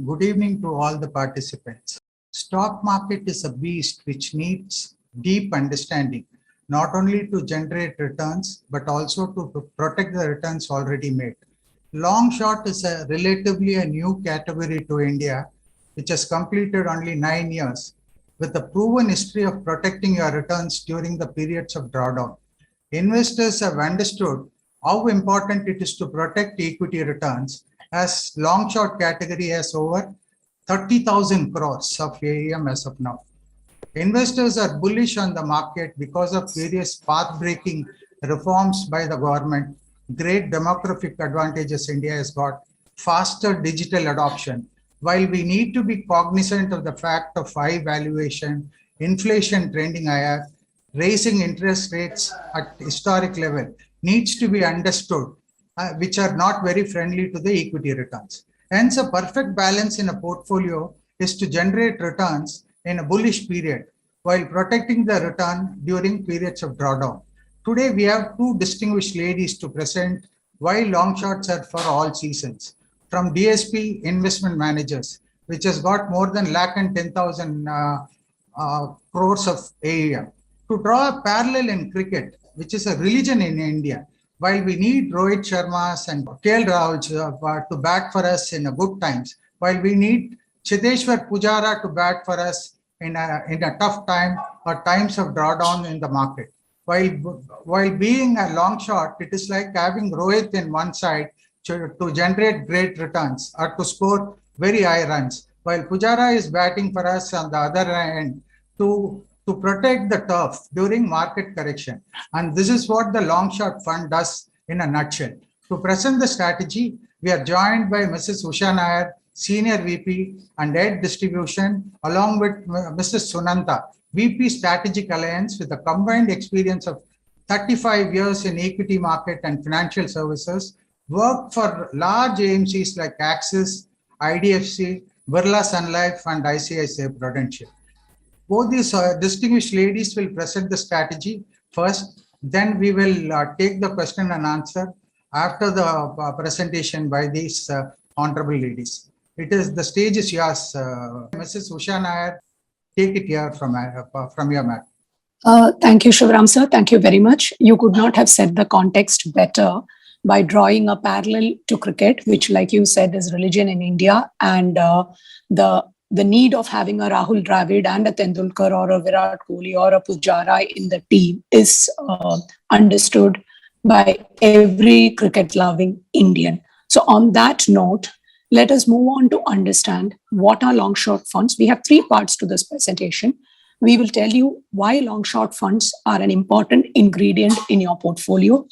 Good evening to all the participants. Stock market is a beast which needs deep understanding, not only to generate returns, but also to protect the returns already made. Long short is relatively a new category to India, which has completed only 9 years, with a proven history of protecting your returns during the periods of drawdown. Investors have understood how important it is to protect equity returns, as long short category has over 30,000 crores of AUM as of now. Investors are bullish on the market because of various path-breaking reforms by the government, great demographic advantages India has got, faster digital adoption. While we need to be cognizant of the fact of high valuation, inflation trending higher, raising interest rates at historic level needs to be understood, which are not very friendly to the equity returns. Hence, a perfect balance in a portfolio is to generate returns in a bullish period while protecting the return during periods of drawdown. Today, we have two distinguished ladies to present why long shorts are for all seasons. From DSP Investment Managers, which has got more than lakh and 10,000 crores of AUM. To draw a parallel in cricket, which is a religion in India, while we need Rohit Sharma's and KL Rahul to bat for us in good times, while we need Chiteshwar Pujara to bat for us in a tough time or times of drawdown in the market. While being a long shot, it is like having Rohit in one side to generate great returns or to score very high runs, while Pujara is batting for us on the other end to protect the turf during market correction. And this is what the long shot fund does in a nutshell. To present the strategy, we are joined by Mrs. Usha Nair, Senior VP and Head Distribution, along with Mrs. Sunanta, VP Strategic Alliance, with a combined experience of 35 years in equity market and financial services, worked for large AMCs like Axis, IDFC, Birla Sun Life, and ICICI Prudential. Both these distinguished ladies will present the strategy first, then we will take the question and answer after the presentation by these honorable ladies. The stage is yours, Mrs. Usha Nair. Take it here from your mat. Thank you, Shivram sir. Thank you very much. You could not have set the context better by drawing a parallel to cricket, which, like you said, is religion in India, and the need of having a Rahul Dravid and a Tendulkar or a Virat Kohli or a Pujara in the team is understood by every cricket-loving Indian. So on that note, let us move on to understand what are long-short funds. We have three parts to this presentation. We will tell you why long-short funds are an important ingredient in your portfolio.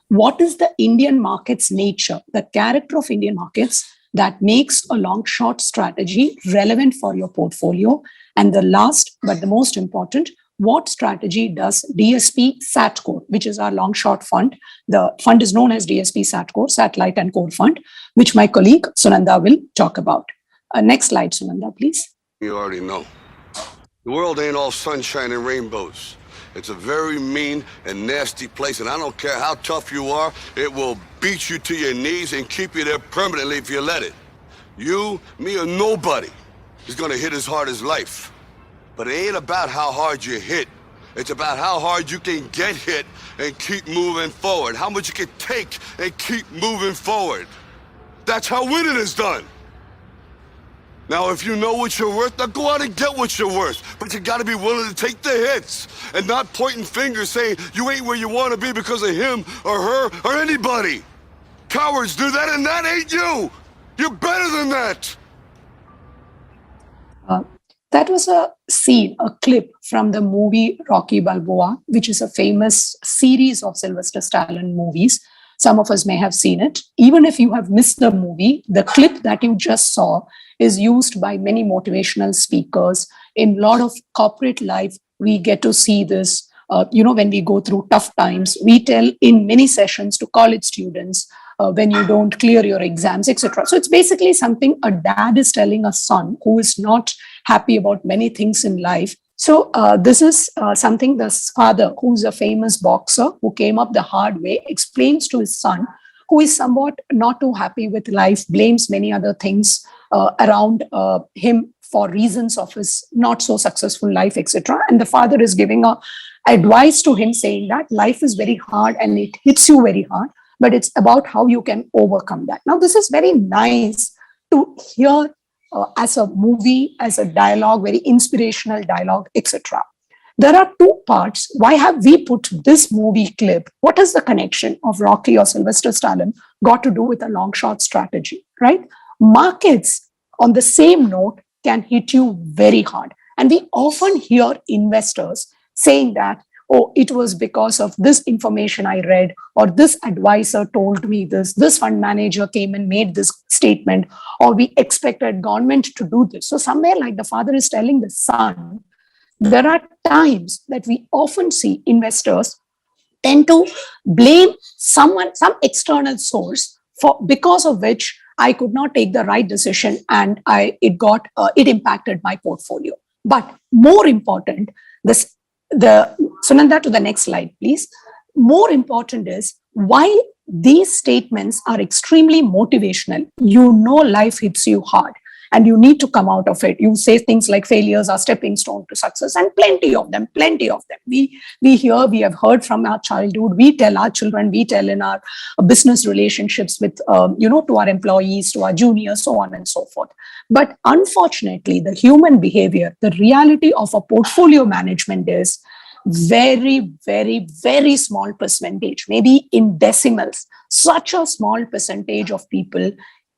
What is the Indian market's nature, the character of Indian markets that makes a long-short strategy relevant for your portfolio? And the last, but the most important, what strategy does DSP SATCore, which is our long-short fund? The fund is known as DSP SATCore, Satellite and Core Fund, which my colleague Sunanda will talk about. Next slide, Sunanda, please. You already know. The world ain't all sunshine and rainbows. It's a very mean and nasty place, and I don't care how tough you are, it will beat you to your knees and keep you there permanently if you let it. You, me, or nobody is gonna hit as hard as life. But it ain't about how hard you hit. It's about how hard you can get hit and keep moving forward. How much you can take and keep moving forward. That's how winning is done. Now, if you know what you're worth, now go out and get what you're worth. But you gotta be willing to take the hits and not pointing fingers saying you ain't where you wanna be because of him or her or anybody. Cowards do that, and that ain't you. You're better than that. That was a scene, a clip from the movie Rocky Balboa, which is a famous series of Sylvester Stallone movies. Some of us may have seen it. Even if you have missed the movie, the clip that you just saw is used by many motivational speakers. In a lot of corporate life, we get to see this. When we go through tough times, we tell in many sessions to college students, when you don't clear your exams, etc. So it's basically something a dad is telling a son who is not happy about many things in life. So this is something this father, who's a famous boxer, who came up the hard way, explains to his son, who is somewhat not too happy with life, blames many other things around him for reasons of his not so successful life, etc. And the father is giving a advice to him saying that life is very hard and it hits you very hard, but it's about how you can overcome that. Now, this is very nice to hear as a movie, as a dialogue, very inspirational dialogue, etc. There are two parts. Why have we put this movie clip? What is the connection of Rocky or Sylvester Stallone got to do with a long shot strategy, right? Markets on the same note can hit you very hard. And we often hear investors saying that, oh, it was because of this information I read, or this advisor told me this fund manager came and made this statement, or we expected government to do this. So somewhere like the father is telling the son, there are times that we often see investors tend to blame someone, some external source, for because of which I could not take the right decision and it impacted my portfolio. But more important, Sunanda, to the next slide, please. More important is, while these statements are extremely motivational, you know life hits you hard and you need to come out of it. You say things like failures are stepping stone to success, and plenty of them. We have heard from our childhood, we tell our children, we tell in our business relationships with, to our employees, to our juniors, so on and so forth. But unfortunately, the human behavior, the reality of a portfolio management is very, very, very small percentage, maybe in decimals. Such a small percentage of people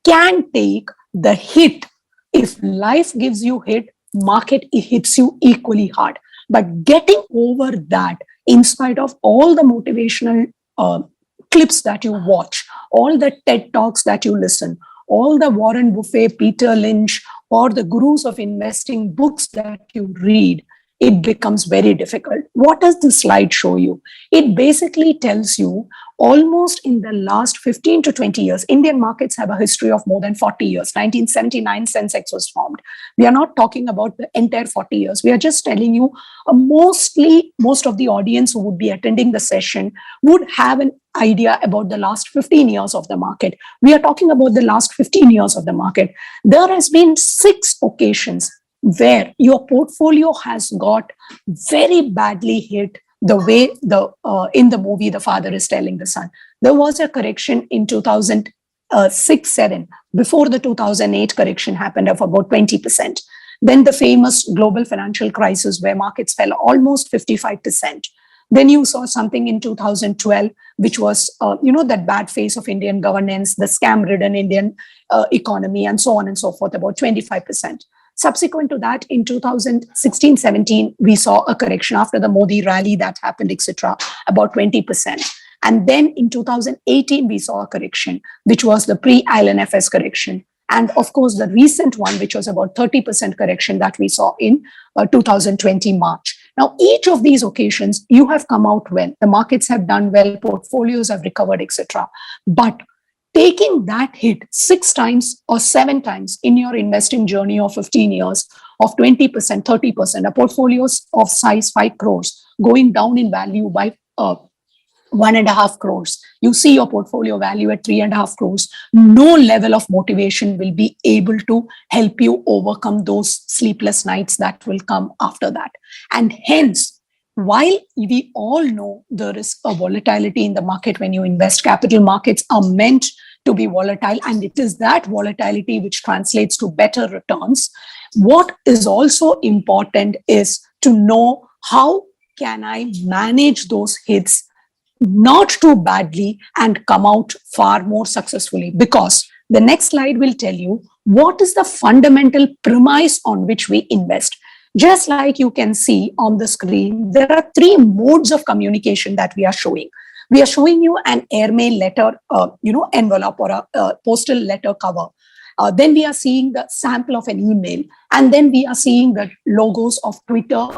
can take the hit. If life gives you hit, market hits you equally hard. But getting over that, in spite of all the motivational clips that you watch, all the TED Talks that you listen, all the Warren Buffett, Peter Lynch, or the gurus of investing books that you read, it becomes very difficult. What does this slide show you? It basically tells you almost in the last 15 to 20 years, Indian markets have a history of more than 40 years. 1979, Sensex was formed. We are not talking about the entire 40 years. We are just telling you most of the audience who would be attending the session would have an idea about the last 15 years of the market. We are talking about the last 15 years of the market. There has been 6 occasions where your portfolio has got very badly hit the way in the movie the father is telling the son. There was a correction in 2006-7 before the 2008 correction happened of about 20%. Then the famous global financial crisis where markets fell almost 55%. Then you saw something in 2012, which was, that bad phase of Indian governance, the scam-ridden Indian economy, and so on and so forth, about 25%. Subsequent to that, in 2016-17, we saw a correction after the Modi rally that happened, etc., about 20%. And then in 2018, we saw a correction, which was the pre-IL&FS correction. And of course, the recent one, which was about 30% correction that we saw in 2020 March. Now, each of these occasions, you have come out well. The markets have done well, portfolios have recovered, etc. But taking that hit 6 times or 7 times in your investing journey of 15 years of 20%, 30%, a portfolio of size 5 crores going down in value by 1.5 crores. You see your portfolio value at 3.5 crores. No level of motivation will be able to help you overcome those sleepless nights that will come after that. And hence, while we all know there is a volatility in the market when you invest, capital markets are meant to be volatile, and it is that volatility which translates to better returns. What is also important is to know how can I manage those hits not too badly and come out far more successfully, because the next slide will tell you what is the fundamental premise on which we invest. Just like you can see on the screen, there are 3 modes of communication that we are showing. We are showing you an airmail letter, envelope or a postal letter cover. Then we are seeing the sample of an email, and then we are seeing the logos of Twitter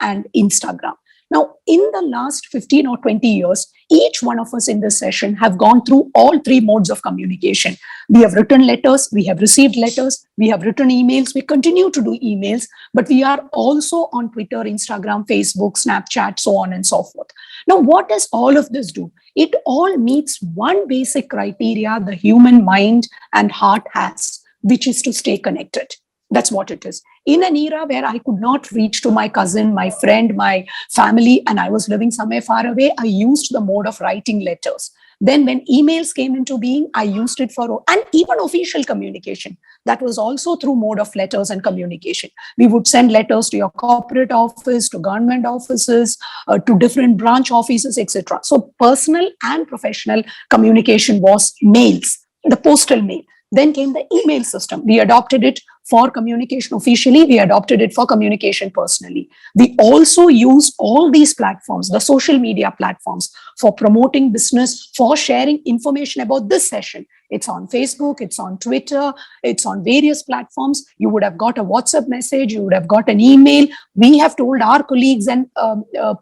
and Instagram. Now, in the last 15 or 20 years, each one of us in this session have gone through all 3 modes of communication. We have written letters, we have received letters, we have written emails, we continue to do emails, but we are also on Twitter, Instagram, Facebook, Snapchat, so on and so forth. Now, what does all of this do? It all meets one basic criteria the human mind and heart has, which is to stay connected. That's what it is. In an era where I could not reach to my cousin, my friend, my family, and I was living somewhere far away, I used the mode of writing letters. Then when emails came into being, I used it for, and even official communication. That was also through mode of letters and communication. We would send letters to your corporate office, to government offices, to different branch offices, etc. So personal and professional communication was mails, the postal mail. Then came the email system. We adopted it for communication officially. We adopted it for communication personally. We also used all these platforms, the social media platforms, for promoting business, for sharing information about this session. It's on Facebook, it's on Twitter, it's on various platforms. You would have got a WhatsApp message, you would have got an email. We have told our colleagues and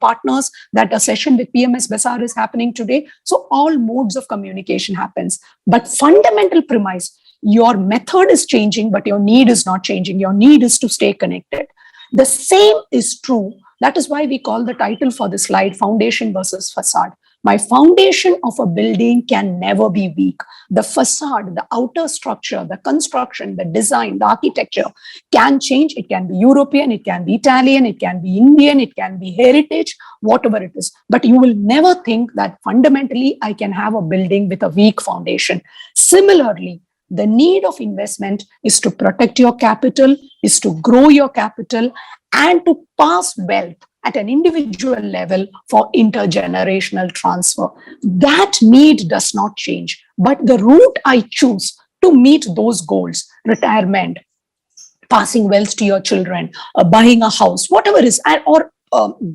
partners that a session with PMS Bazaar is happening today. So all modes of communication happens. But fundamental premise, your method is changing, but your need is not changing. Your need is to stay connected. The same is true. That is why we call the title for the slide Foundation versus Facade. My foundation of a building can never be weak. The facade, the outer structure, the construction, the design, the architecture can change. It can be European, it can be Italian, it can be Indian, it can be heritage, whatever it is. But you will never think that fundamentally I can have a building with a weak foundation. Similarly, the need of investment is to protect your capital, is to grow your capital, and to pass wealth at an individual level for intergenerational transfer. That need does not change. But the route I choose to meet those goals, retirement, passing wealth to your children, buying a house, whatever it is, or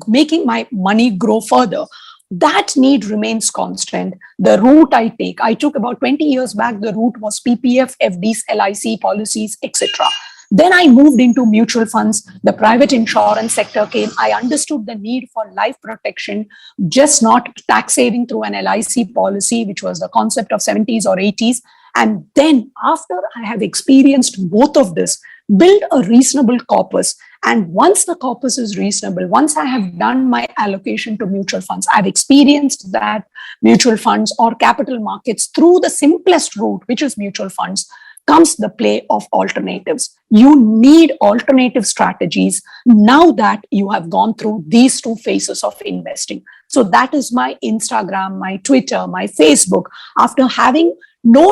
making my money grow further, that need remains constant. The route I took about 20 years back, the route was PPF, FDs, LIC policies, etc. Then I moved into mutual funds. The private insurance sector came. I understood the need for life protection, just not tax saving through an LIC policy, which was the concept of 70s or 80s. And then after I have experienced both of this, build a reasonable corpus. And once the corpus is reasonable, once I have done my allocation to mutual funds, I've experienced that mutual funds or capital markets through the simplest route, which is mutual funds, comes the play of alternatives. You need alternative strategies now that you have gone through these two phases of investing. So that is my Instagram, my Twitter, my Facebook. After having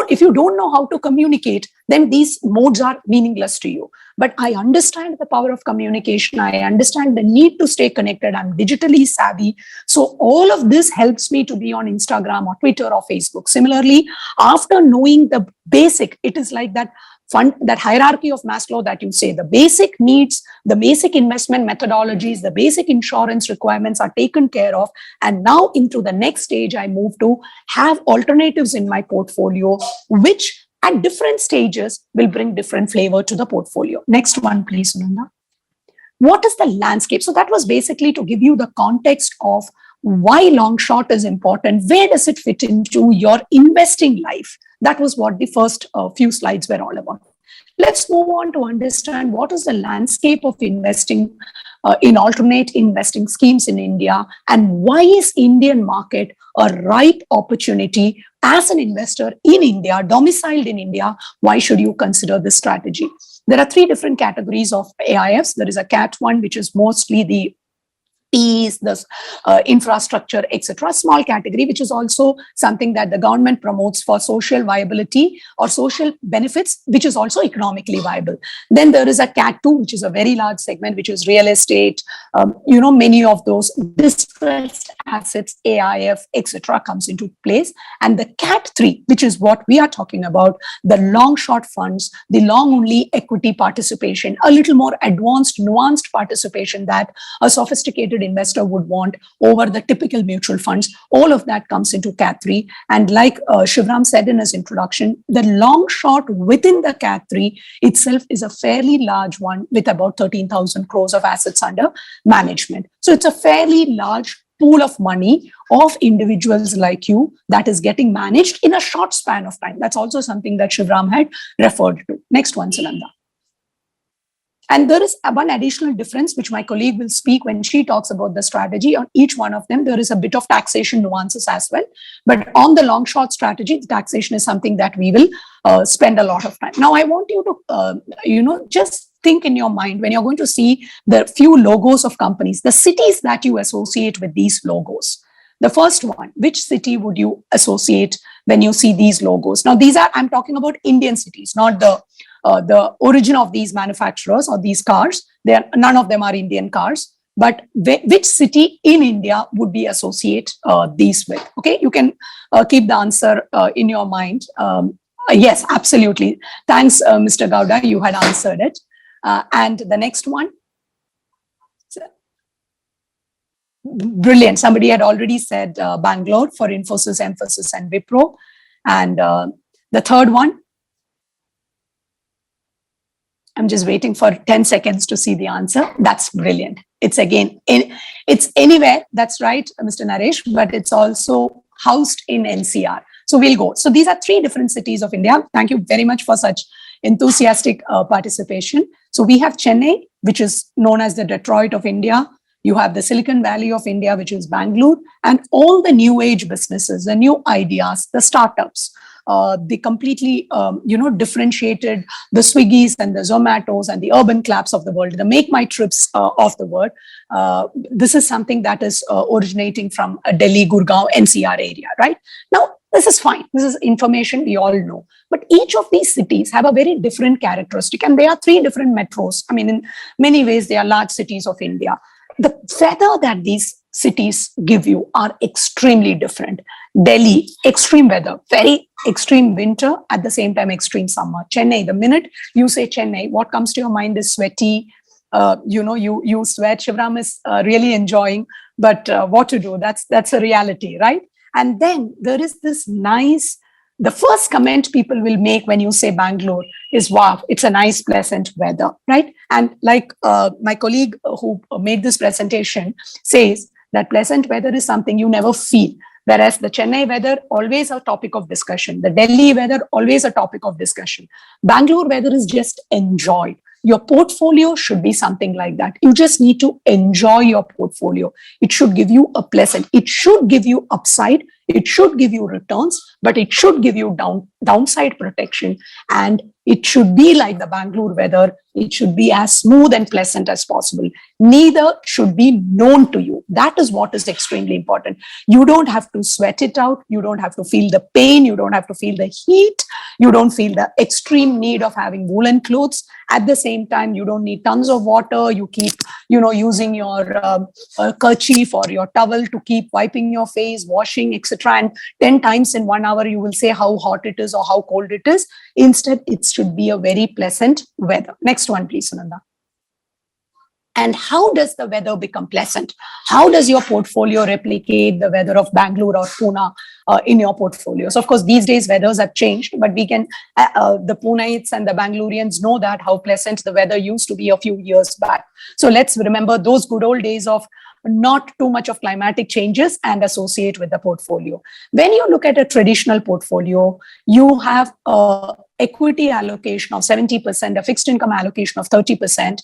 if you don't know how to communicate, then these modes are meaningless to you. But I understand the power of communication. I understand the need to stay connected. I'm digitally savvy. So all of this helps me to be on Instagram or Twitter or Facebook. Similarly, after knowing the basic, it is like that hierarchy of Maslow that you say, the basic needs, the basic investment methodologies, the basic insurance requirements are taken care of. And now into the next stage, I move to have alternatives in my portfolio, which at different stages will bring different flavor to the portfolio. Next one, please, Sunanda. What is the landscape? So that was basically to give you the context of why long short is important. Where does it fit into your investing life? That was what the first few slides were all about. Let's move on to understand what is the landscape of investing in alternate investing schemes in India, and why is Indian market a right opportunity as an investor in India, domiciled in India. Why should you consider this strategy? There are three different categories of AIFs. There is a CAT 1, which is mostly the Ps, the infrastructure, etc. Small category, which is also something that the government promotes for social viability or social benefits, which is also economically viable. Then there is a CAT 2, which is a very large segment, which is real estate, many of those distressed assets, AIF, etc. comes into place. And the CAT 3, which is what we are talking about, the long short funds, the long only equity participation, a little more advanced, nuanced participation that a sophisticated investor would want over the typical mutual funds. All of that comes into CAT 3. And like Shivram said in his introduction, the long short within the CAT 3 itself is a fairly large one with about 13,000 crores of assets under management. So it's a fairly large pool of money of individuals like you that is getting managed in a short span of time. That's also something that Shivram had referred to. Next one, Sunanda. And there is one additional difference, which my colleague will speak when she talks about the strategy. On each one of them, there is a bit of taxation nuances as well. But on the long short strategy, the taxation is something that we will spend a lot of time. Now, I want you to, just think in your mind when you're going to see the few logos of companies, the cities that you associate with these logos. The first one, which city would you associate when you see these logos? Now, I'm talking about Indian cities, not the origin of these manufacturers or these cars. None of them are Indian cars, but which city in India would we associate these with? Okay, you can keep the answer in your mind. Yes, absolutely. Thanks, Mr. Gowda, you had answered it. And the next one. Brilliant. Somebody had already said Bangalore for Infosys, Mphasis, and Wipro. And the third one, I'm just waiting for 10 seconds to see the answer. That's brilliant. It's again, it's anywhere. That's right, Mr. Naresh, but it's also housed in NCR. So we'll go. So these are 3 different cities of India. Thank you very much for such enthusiastic participation. So we have Chennai, which is known as the Detroit of India. You have the Silicon Valley of India, which is Bangalore, and all the new age businesses, the new ideas, the startups, the completely, differentiated, the Swiggies and the Zomatos and the urban claps of the world, the Make My Trips of the world. This is something that is originating from Delhi, Gurgaon, NCR area, right? Now, this is fine. This is information we all know. But each of these cities have a very different characteristic, and they are 3 different metros. I mean, in many ways, they are large cities of India. The weather that these cities give you are extremely different. Delhi, extreme weather, very extreme winter, at the same time, extreme summer. Chennai, the minute you say Chennai, what comes to your mind is sweaty. You sweat. Shivram is really enjoying, but what to do? That's a reality, right? And then there is this nice, the first comment people will make when you say Bangalore is, wow, it's a nice, pleasant weather, right? And like my colleague who made this presentation says that pleasant weather is something you never feel. Whereas the Chennai weather, always a topic of discussion. The Delhi weather, always a topic of discussion. Bangalore weather is just enjoyed. Your portfolio should be something like that. You just need to enjoy your portfolio. It should give you a pleasant, it should give you upside, it should give you returns, but it should give you downside protection. And it should be like the Bangalore weather. It should be as smooth and pleasant as possible. Neither should be known to you. That is what is extremely important. You don't have to sweat it out. You don't have to feel the pain. You don't have to feel the heat. You don't feel the extreme need of having woolen clothes. At the same time, you don't need tons of water. You keep, using your kerchief or your towel to keep wiping your face, washing, etc. And 10 times in 1 hour, you will say how hot it is or how cold it is. Instead, it should be a very pleasant weather. Next one, please, Sunanda. And how does the weather become pleasant? How does your portfolio replicate the weather of Bangalore or Pune in your portfolio? So, of course, these days weathers have changed, but we can, the Puneites and the Bangaloreans know that how pleasant the weather used to be a few years back. So let's remember those good old days of not too much of climatic changes and associate with the portfolio. When you look at a traditional portfolio, you have a equity allocation of 70%, a fixed income allocation of 30%.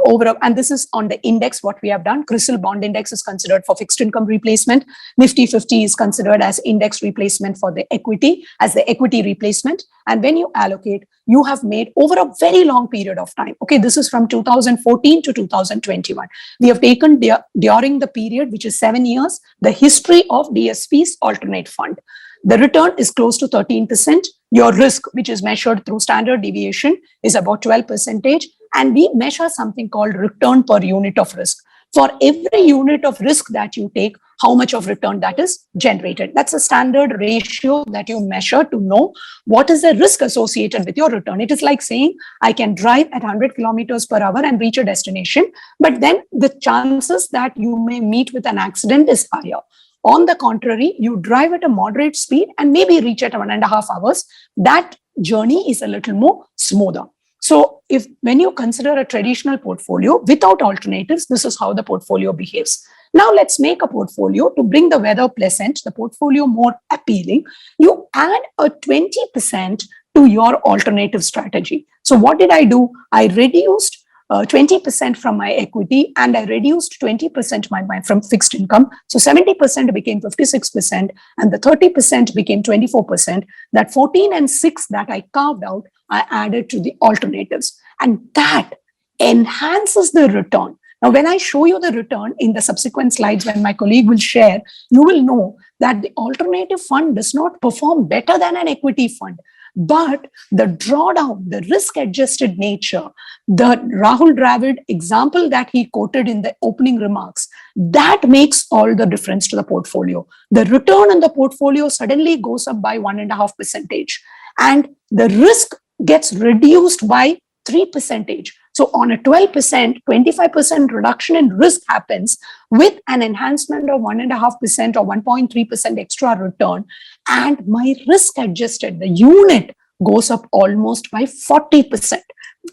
Overall, and this is on the index, what we have done. CRISIL bond index is considered for fixed income replacement. Nifty 50 is considered as index replacement for the equity, as the equity replacement. And when you allocate, you have made over a very long period of time. Okay, this is from 2014 to 2021. We have taken during the period, which is 7 years, the history of DSP's alternate fund. The return is close to 13%. Your risk, which is measured through standard deviation, is about 12%. And we measure something called return per unit of risk. For every unit of risk that you take, how much of return that is generated. That's a standard ratio that you measure to know what is the risk associated with your return. It is like saying, I can drive at 100 kilometers per hour and reach a destination, but then the chances that you may meet with an accident is higher. On the contrary, you drive at a moderate speed and maybe reach at 1.5 hours. That journey is a little more smoother. So when you consider a traditional portfolio without alternatives, this is how the portfolio behaves. Now let's make a portfolio to bring the weather pleasant, the portfolio more appealing. You add a 20% to your alternative strategy. So what did I do? I reduced 20% from my equity, and I reduced 20% from fixed income. So 70% became 56%, and the 30% became 24%. That 14 and 6 that I carved out, I added to the alternatives. And that enhances the return. Now, when I show you the return in the subsequent slides, when my colleague will share, you will know that the alternative fund does not perform better than an equity fund. But the drawdown, the risk-adjusted nature, the Rahul Dravid example that he quoted in the opening remarks, that makes all the difference to the portfolio. The return on the portfolio suddenly goes up by 1.5%, and the risk gets reduced by 3%. So on a 12%, 25% reduction in risk happens with an enhancement of 1.5% or 1.3% extra return. And my risk adjusted, the unit goes up almost by 40%.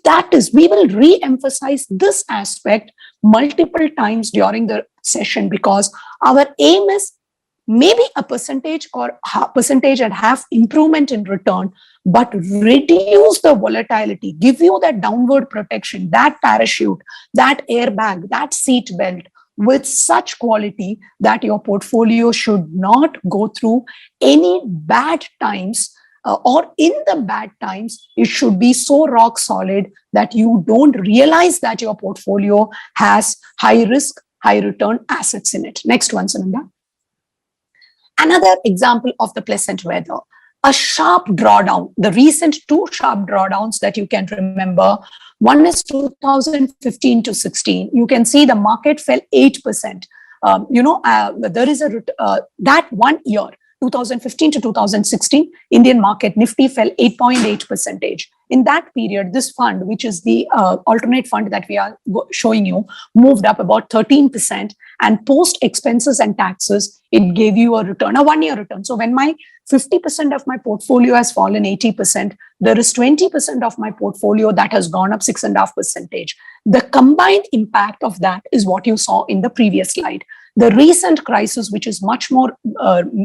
That is, we will re-emphasize this aspect multiple times during the session, because our aim is maybe a percentage or percentage and half improvement in return, but reduce the volatility, give you that downward protection, that parachute, that airbag, that seat belt with such quality that your portfolio should not go through any bad times, or in the bad times, it should be so rock solid that you don't realize that your portfolio has high risk, high return assets in it. Next one, Sunanda. Another example of the pleasant weather, a sharp drawdown, the recent 2 sharp drawdowns that you can remember. One is 2015 to 16. You can see the market fell 8%. There is that 1 year, 2015 to 2016, Indian market Nifty fell 8.8%. In that period, this fund, which is the alternate fund that we are showing you, moved up about 13%, and post expenses and taxes, it gave you a return, a 1-year return. So when my 50% of my portfolio has fallen 80%, there is 20% of my portfolio that has gone up 6.5%. The combined impact of that is what you saw in the previous slide. The recent crisis, which is much more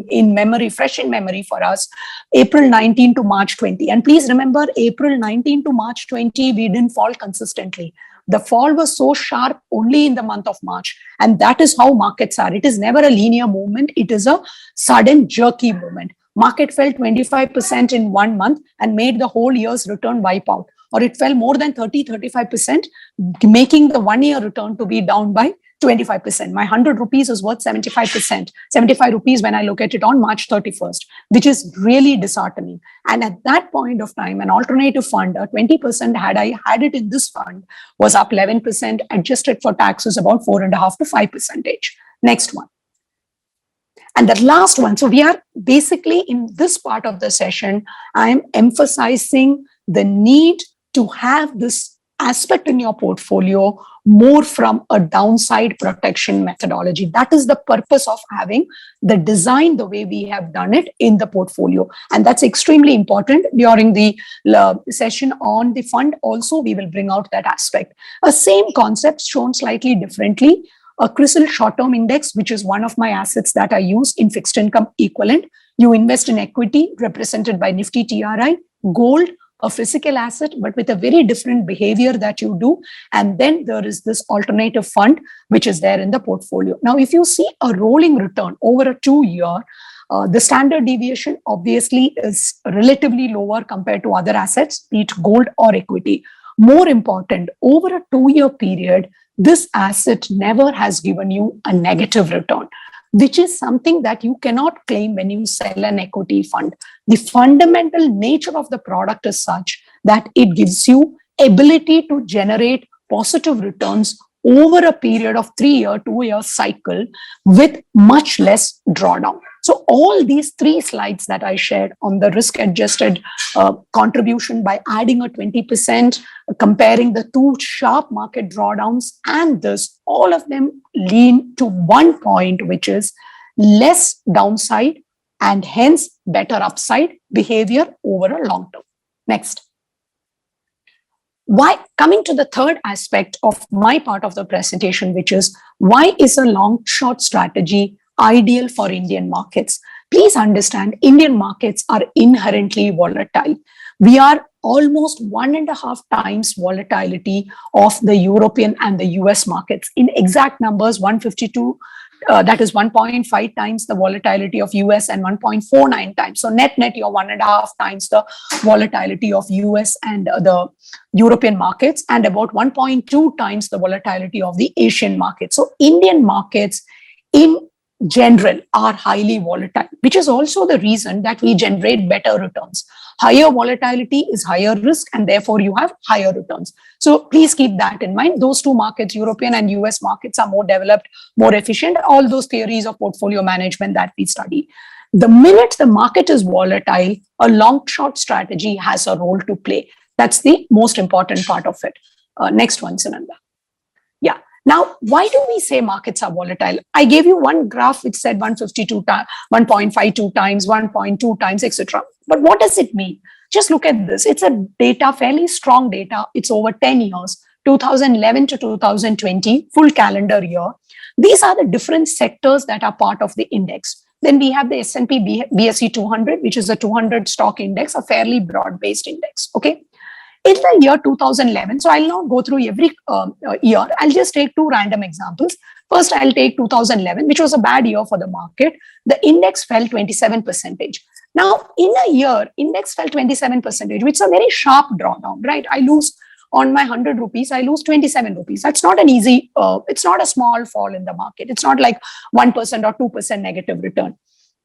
in memory, fresh in memory for us, April 19 to March 20. And please remember, April 19 to March 20, we didn't fall consistently. The fall was so sharp only in the month of March. And that is how markets are. It is never a linear movement. It is a sudden, jerky movement. Market fell 25% in 1 month and made the whole year's return wipe out. Or it fell more than 30-35%, making the 1-year return to be down by 25%. My 100 rupees is worth 75%, 75 rupees when I look at it on March 31st, which is really disheartening. And at that point of time, an alternative fund, 20% had I had it in this fund, was up 11%, adjusted for taxes about 4.5 to 5%. Next one. And the last one. So we are basically in this part of the session, I am emphasizing the need to have this aspect in your portfolio more from a downside protection methodology. That is the purpose of having the design the way we have done it in the portfolio. And that's extremely important. During the session on the fund also, we will bring out that aspect. A same concept shown slightly differently. A CRISIL short-term index, which is one of my assets that I use in fixed income equivalent. You invest in equity represented by Nifty TRI, gold, a physical asset, but with a very different behavior that you do. And then there is this alternative fund, which is there in the portfolio. Now, if you see a rolling return over a 2-year, the standard deviation obviously is relatively lower compared to other assets, be it gold or equity. More important, over a 2-year period, this asset never has given you a negative return, which is something that you cannot claim when you sell an equity fund. The fundamental nature of the product is such that it gives you ability to generate positive returns over a period of 3-year, 2-year cycle with much less drawdown. So all these 3 slides that I shared on the risk-adjusted contribution by adding a 20%, comparing the 2 sharp market drawdowns and this, all of them lean to one point, which is less downside and hence better upside behavior over a long term. Next. Why, coming to the third aspect of my part of the presentation, which is why is a long short strategy ideal for Indian markets? Please understand, Indian markets are inherently volatile. We are almost 1.5 times volatility of the European and the US markets. In exact numbers, 152, that is 1.5 times the volatility of US and 1.49 times. So net, you're 1.5 times the volatility of US and the European markets, and about 1.2 times the volatility of the Asian markets. So Indian markets in general are highly volatile, which is also the reason that we generate better returns. Higher volatility is higher risk, and therefore you have higher returns. So please keep that in mind. Those two markets, European and US markets, are more developed, more efficient, all those theories of portfolio management that we study. The minute the market is volatile, a long short strategy has a role to play. That's the most important part of it. Next one, Sunanda. Yeah. Now, why do we say markets are volatile? I gave you one graph which said 152 times, 1.52 times, 1.2 times, etc. But what does it mean? Just look at this. It's a data, fairly strong data. It's over 10 years, 2011 to 2020, full calendar year. These are the different sectors that are part of the index. Then we have the S&P BSE 200, which is a 200 stock index, a fairly broad-based index. Okay. In the year 2011, so I'll not go through every year. I'll just take two random examples. First, I'll take 2011, which was a bad year for the market. The index fell 27%. Now, in a year, index fell 27%, which is a very sharp drawdown, right? I lose on my 100 rupees, I lose 27 rupees. That's not an easy, it's not a small fall in the market. It's not like 1% or 2% negative return.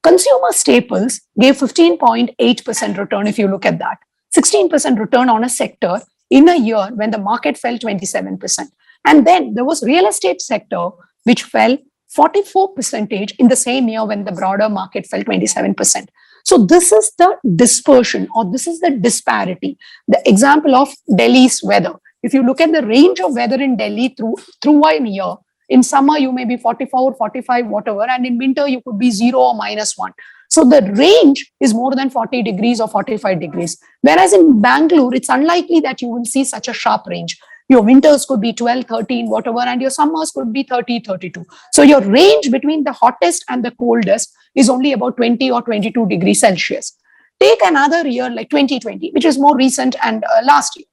Consumer staples gave 15.8% return if you look at that. 16% return on a sector in a year when the market fell 27%. And then there was real estate sector, which fell 44% in the same year when the broader market fell 27%. So this is the dispersion, or this is the disparity. The example of Delhi's weather. If you look at the range of weather in Delhi through a year, in summer you may be 44, 45, whatever, and in winter you could be 0 or -1. So the range is more than 40 degrees or 45 degrees. Whereas in Bangalore, it's unlikely that you will see such a sharp range. Your winters could be 12, 13, whatever, and your summers could be 30, 32. So your range between the hottest and the coldest is only about 20 or 22 degrees Celsius. Take another year like 2020, which is more recent, and last year.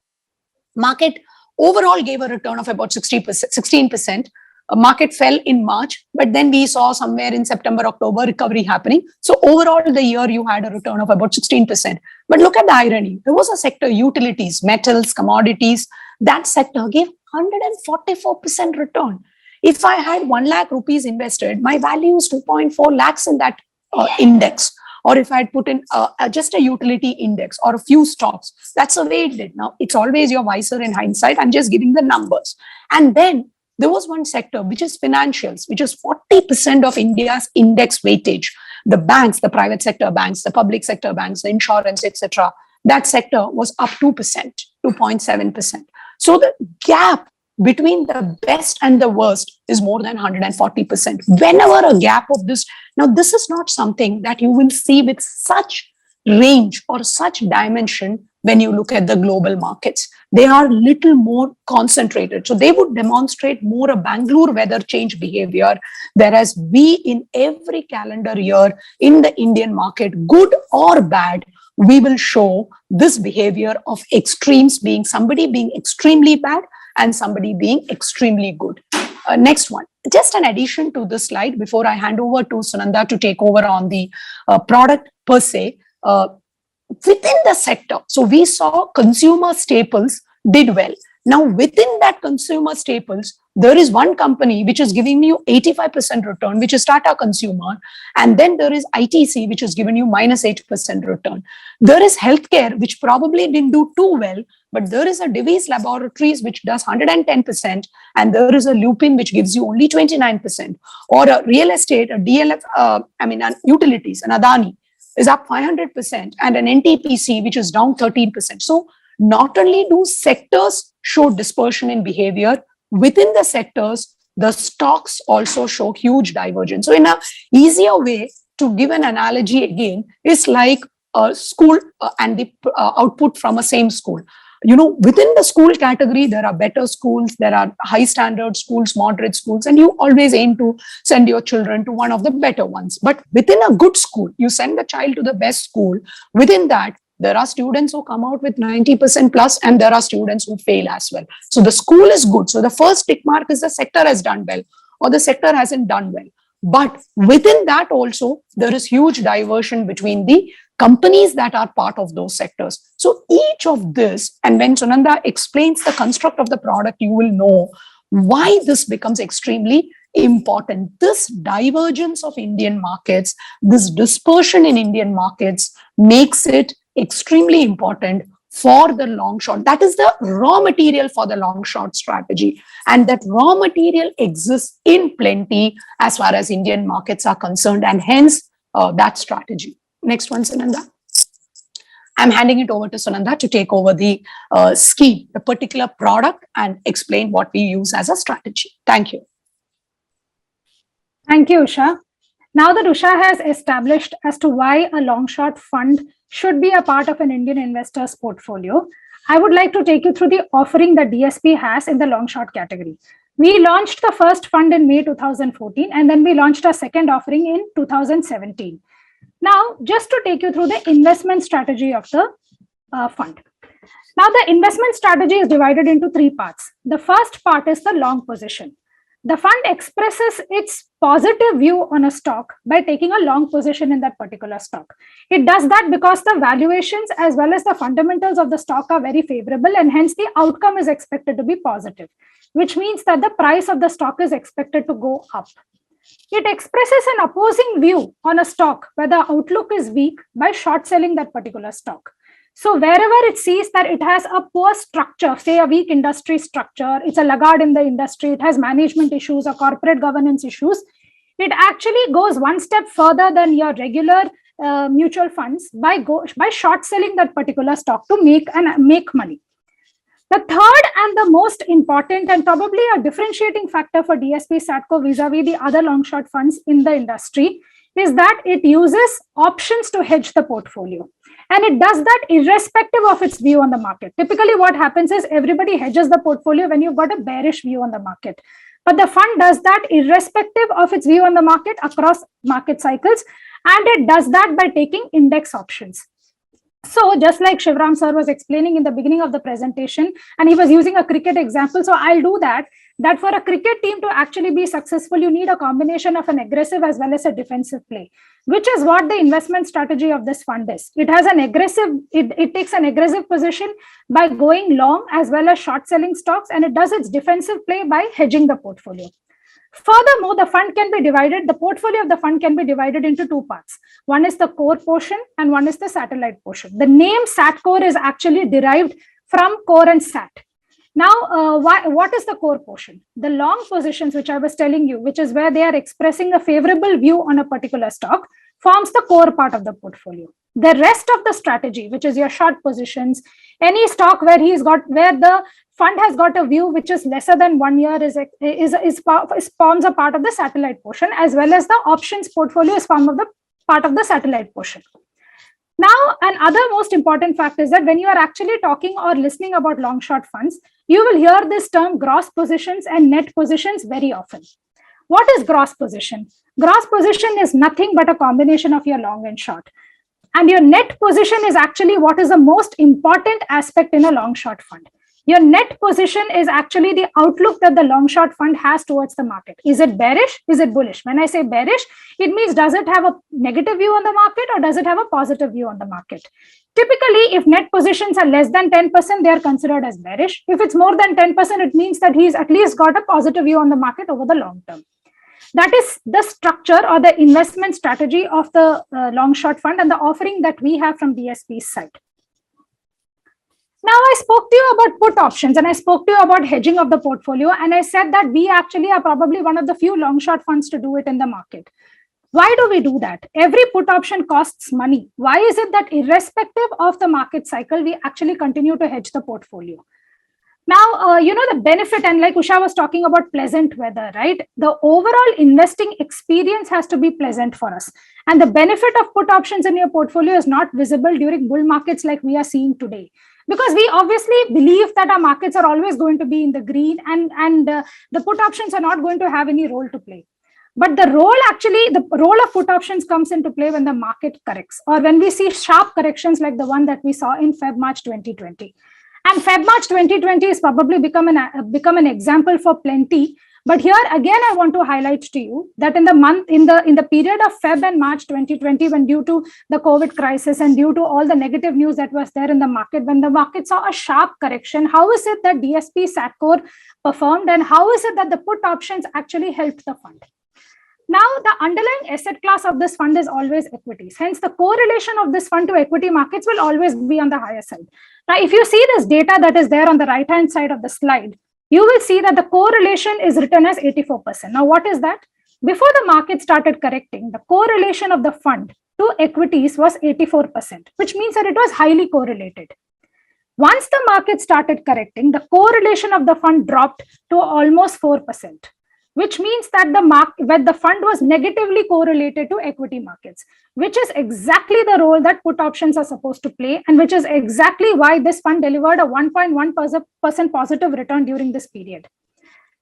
Market overall gave a return of about 16%. Market fell in March, but then we saw somewhere in September, October recovery happening. So overall, the year you had a return of about 16%. But look at the irony. There was a sector, utilities, metals, commodities. That sector gave 144% return. If I had 1 lakh rupees invested, my value is 2.4 lakhs in that index. Or if I had put in just a utility index or a few stocks, that's the way it did. Now, it's always your wiser in hindsight. I'm just giving the numbers. And then there was one sector, which is financials, which is 40% of India's index weightage. The banks, the private sector banks, the public sector banks, the insurance, etc. That sector was up 2%, 2.7%. So the gap between the best and the worst is more than 140%. Whenever a gap of this, now this is not something that you will see with such range or such dimension when you look at the global markets. They are little more concentrated. So they would demonstrate more a Bangalore weather change behavior, whereas we in every calendar year in the Indian market, good or bad, we will show this behavior of extremes, being somebody being extremely bad and somebody being extremely good. Next one, just an addition to this slide before I hand over to Sunanda to take over on the product per se. Within the sector, so we saw consumer staples did well. Now, within that consumer staples, there is one company which is giving you 85% return, which is Tata Consumer. And then there is ITC, which is giving you -8% return. There is healthcare, which probably didn't do too well, but there is a Divi's Laboratories, which does 110%. And there is a Lupin, which gives you only 29%. Or a real estate, a DLF, utilities, an Adani is up 500%, and an NTPC, which is down 13%. So not only do sectors show dispersion in behavior, within the sectors, the stocks also show huge divergence. So in an easier way to give an analogy again, is like a school and the output from a same school. You know, within the school category, there are better schools, there are high standard schools, moderate schools, and you always aim to send your children to one of the better ones. But within a good school, you send the child to the best school. Within that, There are students who come out with 90% plus, and there are students who fail as well. So the school is good. So the first tick mark is the sector has done well or the sector hasn't done well. But within that also, there is huge diversion between the companies that are part of those sectors. So each of this, and when Sunanda explains the construct of the product, you will know why this becomes extremely important. This divergence of Indian markets, this dispersion in Indian markets makes it extremely important for the long short. That is the raw material for the long short strategy. And that raw material exists in plenty as far as Indian markets are concerned, and hence that strategy. Next one, Sunanda. I'm handing it over to Sunanda to take over the scheme, the particular product, and explain what we use as a strategy. Thank you. Thank you, Usha. Now that Usha has established as to why a long short fund should be a part of an Indian investor's portfolio, I would like to take you through the offering that DSP has in the long short category. We launched the first fund in May 2014, and then we launched our second offering in 2017. Now, just to take you through the investment strategy of the fund. Now, the investment strategy is divided into three parts. The first part is the long position. The fund expresses its positive view on a stock by taking a long position in that particular stock. It does that because the valuations as well as the fundamentals of the stock are very favorable, and hence the outcome is expected to be positive, which means that the price of the stock is expected to go up. It expresses an opposing view on a stock where the outlook is weak by short selling that particular stock. So wherever it sees that it has a poor structure, say a weak industry structure, it's a laggard in the industry, it has management issues or corporate governance issues, it actually goes one step further than your regular mutual funds by short selling that particular stock to make money. The third and the most important and probably a differentiating factor for DSP Satco vis-a-vis the other long short funds in the industry is that it uses options to hedge the portfolio. And it does that irrespective of its view on the market. Typically, what happens is everybody hedges the portfolio when you've got a bearish view on the market. But the fund does that irrespective of its view on the market across market cycles. And it does that by taking index options. So just like Shivram sir was explaining in the beginning of the presentation, and he was using a cricket example, so I'll do that for a cricket team to actually be successful, you need a combination of an aggressive as well as a defensive play, which is what the investment strategy of this fund is. It has an aggressive, it takes an aggressive position by going long as well as short selling stocks, and it does its defensive play by hedging the portfolio. Furthermore, the portfolio of the fund can be divided into two parts. One is the core portion and one is the satellite portion. The name SatCore is actually derived from core and sat. Now, what is the core portion? The long positions, which I was telling you, which is where they are expressing a favorable view on a particular stock, forms the core part of the portfolio. The rest of the strategy, which is your short positions, any stock where the fund has got a view which is lesser than 1 year forms a part of the satellite portion, as well as the options portfolio is part of the satellite portion. Now, another most important fact is that when you are actually talking or listening about long short funds, you will hear this term gross positions and net positions very often. What is gross position? Gross position is nothing but a combination of your long and short. And your net position is actually what is the most important aspect in a long short fund. Your net position is actually the outlook that the long short fund has towards the market. Is it bearish? Is it bullish? When I say bearish, it means does it have a negative view on the market or does it have a positive view on the market? Typically, if net positions are less than 10%, they are considered as bearish. If it's more than 10%, it means that he's at least got a positive view on the market over the long term. That is the structure or the investment strategy of the long short fund and the offering that we have from DSP's side. Now, I spoke to you about put options and I spoke to you about hedging of the portfolio, and I said that we actually are probably one of the few long short funds to do it in the market. Why do we do that? Every put option costs money. Why is it that irrespective of the market cycle, we actually continue to hedge the portfolio? Now, the benefit, and like Usha was talking about pleasant weather, right? The overall investing experience has to be pleasant for us. And the benefit of put options in your portfolio is not visible during bull markets like we are seeing today. Because we obviously believe that our markets are always going to be in the green and the put options are not going to have any role to play. But the role of put options comes into play when the market corrects, or when we see sharp corrections like the one that we saw in Feb-March 2020. And Feb-March 2020 is probably become an example for plenty. But here again, I want to highlight to you that in the period of Feb and March 2020, when due to the COVID crisis and due to all the negative news that was there in the market, when the market saw a sharp correction, how is it that DSP Satcor performed, and how is it that the put options actually helped the fund? Now, the underlying asset class of this fund is always equities. Hence, the correlation of this fund to equity markets will always be on the higher side. Now, if you see this data that is there on the right-hand side of the slide, you will see that the correlation is written as 84%. Now, what is that? Before the market started correcting, the correlation of the fund to equities was 84%, which means that it was highly correlated. Once the market started correcting, the correlation of the fund dropped to almost 4%. Which means that the fund was negatively correlated to equity markets, which is exactly the role that put options are supposed to play, and which is exactly why this fund delivered a 1.1% positive return during this period.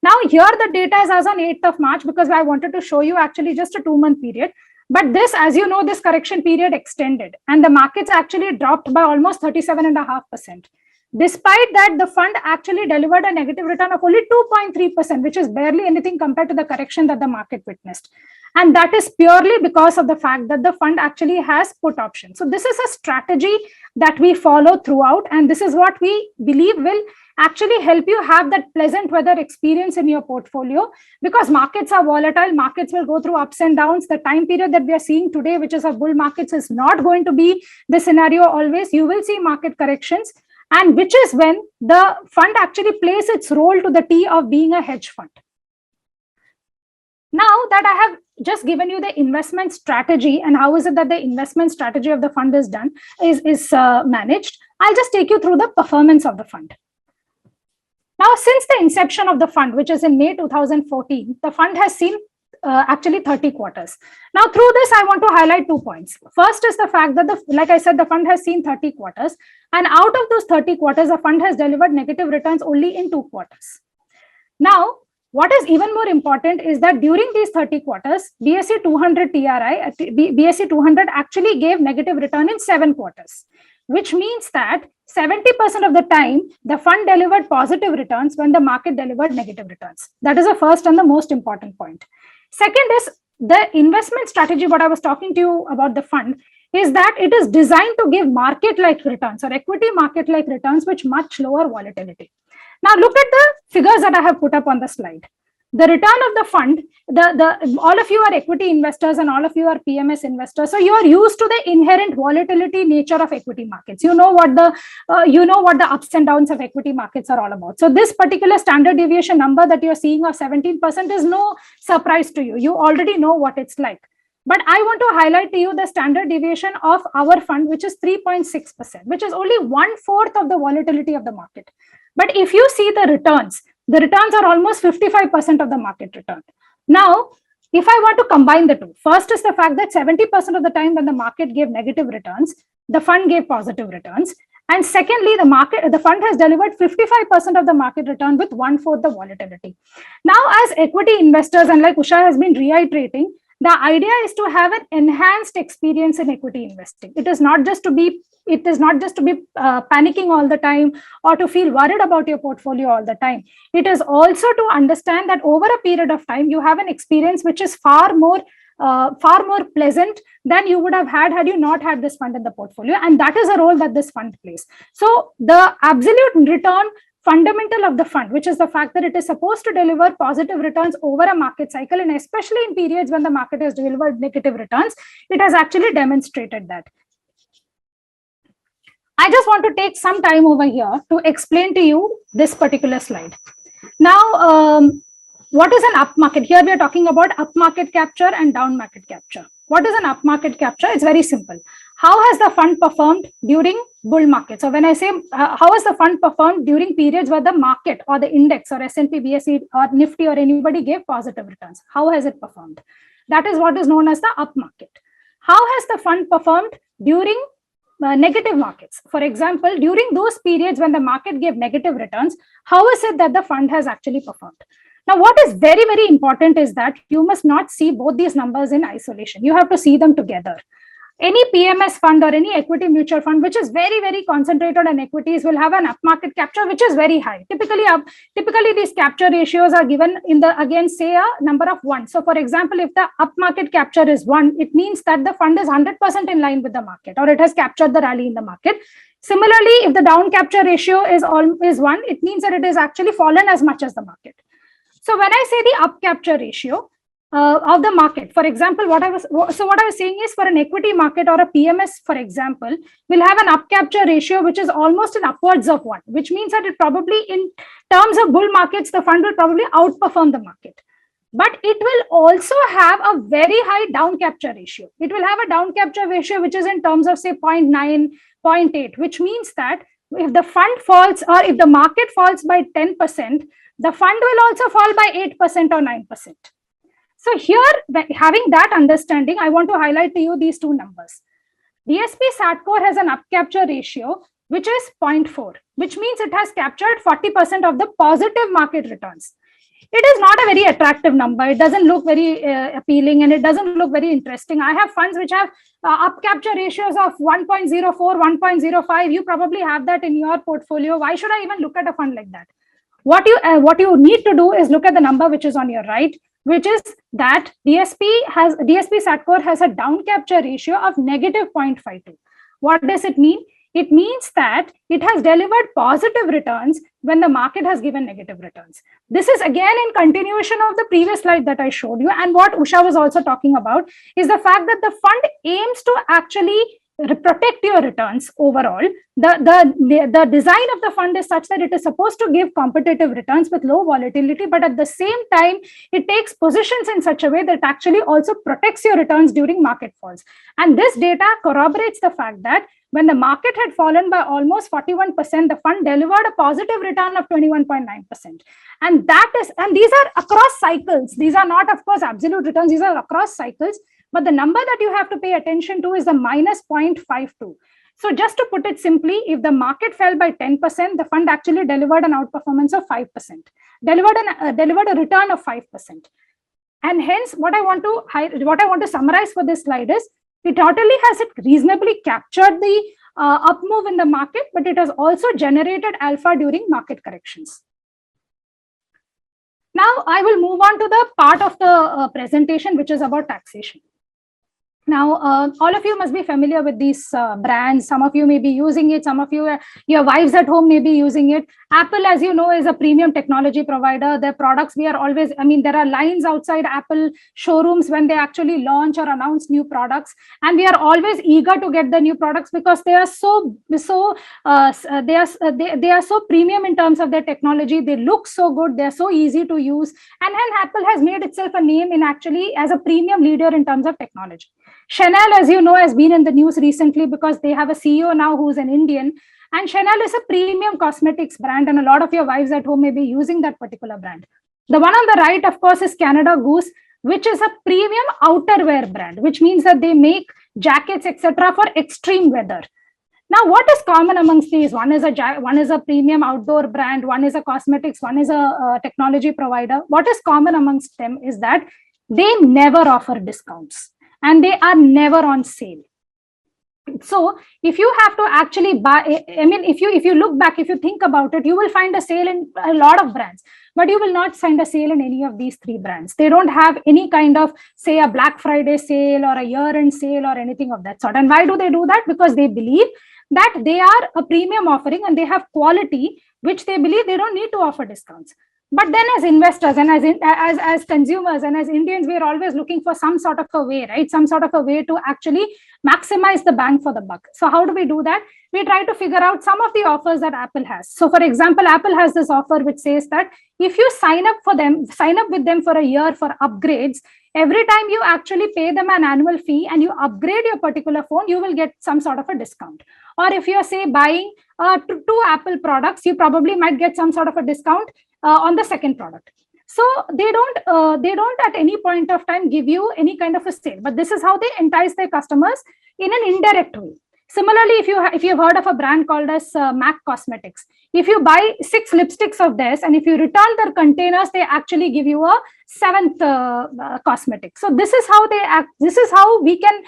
Now, here the data is as on 8th of March, because I wanted to show you actually just a 2-month period. But this, as you know, this correction period extended, and the markets actually dropped by almost 37.5%. Despite that, the fund actually delivered a negative return of only 2.3%, which is barely anything compared to the correction that the market witnessed. And that is purely because of the fact that the fund actually has put options. So this is a strategy that we follow throughout, and this is what we believe will actually help you have that pleasant weather experience in your portfolio, because markets are volatile, markets will go through ups and downs. The time period that we are seeing today, which is a bull markets, is not going to be the scenario always. You will see market corrections, and which is when the fund actually plays its role to the T of being a hedge fund. Now that I have just given you the investment strategy and how is it that the investment strategy of the fund is done, is managed, I'll just take you through the performance of the fund. Now, since the inception of the fund, which is in May 2014, the fund has seen actually 30 quarters. Now, through this, I want to highlight 2 points. First is the fact that, like I said, the fund has seen 30 quarters. And out of those 30 quarters, the fund has delivered negative returns only in 2 quarters. Now, what is even more important is that during these 30 quarters, BSE 200 TRI, BSE 200 actually gave negative return in 7 quarters, which means that 70% of the time, the fund delivered positive returns when the market delivered negative returns. That is the first and the most important point. Second is the investment strategy. What I was talking to you about the fund is that it is designed to give market-like returns or equity market-like returns with much lower volatility. Now look at the figures that I have put up on the slide. The return of the fund, all of you are equity investors and all of you are PMS investors. So you are used to the inherent volatility nature of equity markets. You know what the ups and downs of equity markets are all about. So this particular standard deviation number that you're seeing of 17% is no surprise to you. You already know what it's like. But I want to highlight to you the standard deviation of our fund, which is 3.6%, which is only 1/4 of the volatility of the market. But if you see the returns are almost 55% of the market return. Now, if I want to combine the two, first is the fact that 70% of the time when the market gave negative returns, the fund gave positive returns. And secondly, the fund has delivered 55% of the market return with 1/4 the volatility. Now, as equity investors, and like Usha has been reiterating, the idea is to have an enhanced experience in equity investing. It is not just to be panicking all the time or to feel worried about your portfolio all the time. It is also to understand that over a period of time, you have an experience which is far more pleasant than you would have had you not had this fund in the portfolio. And that is a role that this fund plays. So the absolute return fundamental of the fund, which is the fact that it is supposed to deliver positive returns over a market cycle, and especially in periods when the market has delivered negative returns, it has actually demonstrated that. I just want to take some time over here to explain to you this particular slide. Now, what is an up market? Here we are talking about up market capture and down market capture. What is an up market capture? It's very simple. How has the fund performed during bull market? So when I say how has the fund performed during periods where the market or the index or S&P, BSE or Nifty or anybody gave positive returns? How has it performed? That is what is known as the up market. How has the fund performed during negative markets? For example, during those periods when the market gave negative returns, how is it that the fund has actually performed? Now, what is very, very important is that you must not see both these numbers in isolation. You have to see them together. Any PMS fund or any equity mutual fund which is very, very concentrated on equities will have an upmarket capture which is very high. Typically these capture ratios are given in the, again, say a number of 1. So for example, if the upmarket capture is 1, it means that the fund is 100% in line with the market, or it has captured the rally in the market. Similarly, if the down capture ratio is 1, it means that it has actually fallen as much as the market. So when I say the up capture ratio of the market, for example, what I was saying is, for an equity market or a PMS, for example, will have an up capture ratio which is almost in upwards of 1, which means that it probably, in terms of bull markets, the fund will probably outperform the market. But it will also have a very high down capture ratio. It will have a down capture ratio which is in terms of, say, 0.9, 0.8, which means that if the fund falls, or if the market falls by 10%, the fund will also fall by 8% or 9%. So here, having that understanding, I want to highlight to you these two numbers. DSP Satco has an up capture ratio which is 0.4, which means it has captured 40% of the positive market returns. It is not a very attractive number. It doesn't look very appealing, and it doesn't look very interesting. I have funds which have up capture ratios of 1.04, 1.05. You probably have that in your portfolio. Why should I even look at a fund like that? What you need to do is look at the number which is on your right, which is that DSP Satco has a down capture ratio of negative 0.52. What does it mean? It means that it has delivered positive returns when the market has given negative returns. This is again in continuation of the previous slide that I showed you, and what Usha was also talking about is the fact that the fund aims to actually protect your returns overall. The design of the fund is such that it is supposed to give competitive returns with low volatility, but at the same time, it takes positions in such a way that it actually also protects your returns during market falls. And this data corroborates the fact that when the market had fallen by almost 41%, the fund delivered a positive return of 21.9%. And these are across cycles. These are not, of course, absolute returns. These are across cycles. But the number that you have to pay attention to is the minus 0.52. So just to put it simply, if the market fell by 10%, the fund actually delivered an outperformance of 5%, delivered a return of 5%. And hence, what I want to summarize for this slide is, it not only has it reasonably captured the up move in the market, but it has also generated alpha during market corrections. Now, I will move on to the part of the presentation, which is about taxation. Now, all of you must be familiar with these brands. Some of you may be using it. Some of you, your wives at home may be using it. Apple, as you know, is a premium technology provider. Their products, there are lines outside Apple showrooms when they actually launch or announce new products. And we are always eager to get the new products because they are so premium in terms of their technology. They look so good. They're so easy to use. And hence, Apple has made itself a name in actually as a premium leader in terms of technology. Chanel, as you know, has been in the news recently because they have a CEO now who's an Indian. And Chanel is a premium cosmetics brand, and a lot of your wives at home may be using that particular brand. The one on the right, of course, is Canada Goose, which is a premium outerwear brand, which means that they make jackets, etc., for extreme weather. Now, what is common amongst these? One is a premium outdoor brand, one is a cosmetics, one is a technology provider. What is common amongst them is that they never offer discounts. And they are never on sale. So if you have to actually buy, if you look back, if you think about it, you will find a sale in a lot of brands, but you will not find a sale in any of these three brands. They don't have any kind of, say, a Black Friday sale or a year-end sale or anything of that sort. And why do they do that? Because they believe that they are a premium offering and they have quality, which they believe they don't need to offer discounts. But then as investors and as consumers and as Indians, we are always looking for some sort of a way, right? Some sort of a way to actually maximize the bang for the buck. So how do we do that? We try to figure out some of the offers that Apple has. So for example, Apple has this offer which says that if you sign up with them for a year for upgrades, every time you actually pay them an annual fee and you upgrade your particular phone, you will get some sort of a discount. Or if you're, say, buying two Apple products, you probably might get some sort of a discount on the second product. So they don't at any point of time give you any kind of a sale, but this is how they entice their customers in an indirect way. Similarly, if you've heard of a brand called as MAC Cosmetics, if you buy 6 lipsticks of theirs and if you return their containers, they actually give you a 7th cosmetic. So this is how they act. This is how we can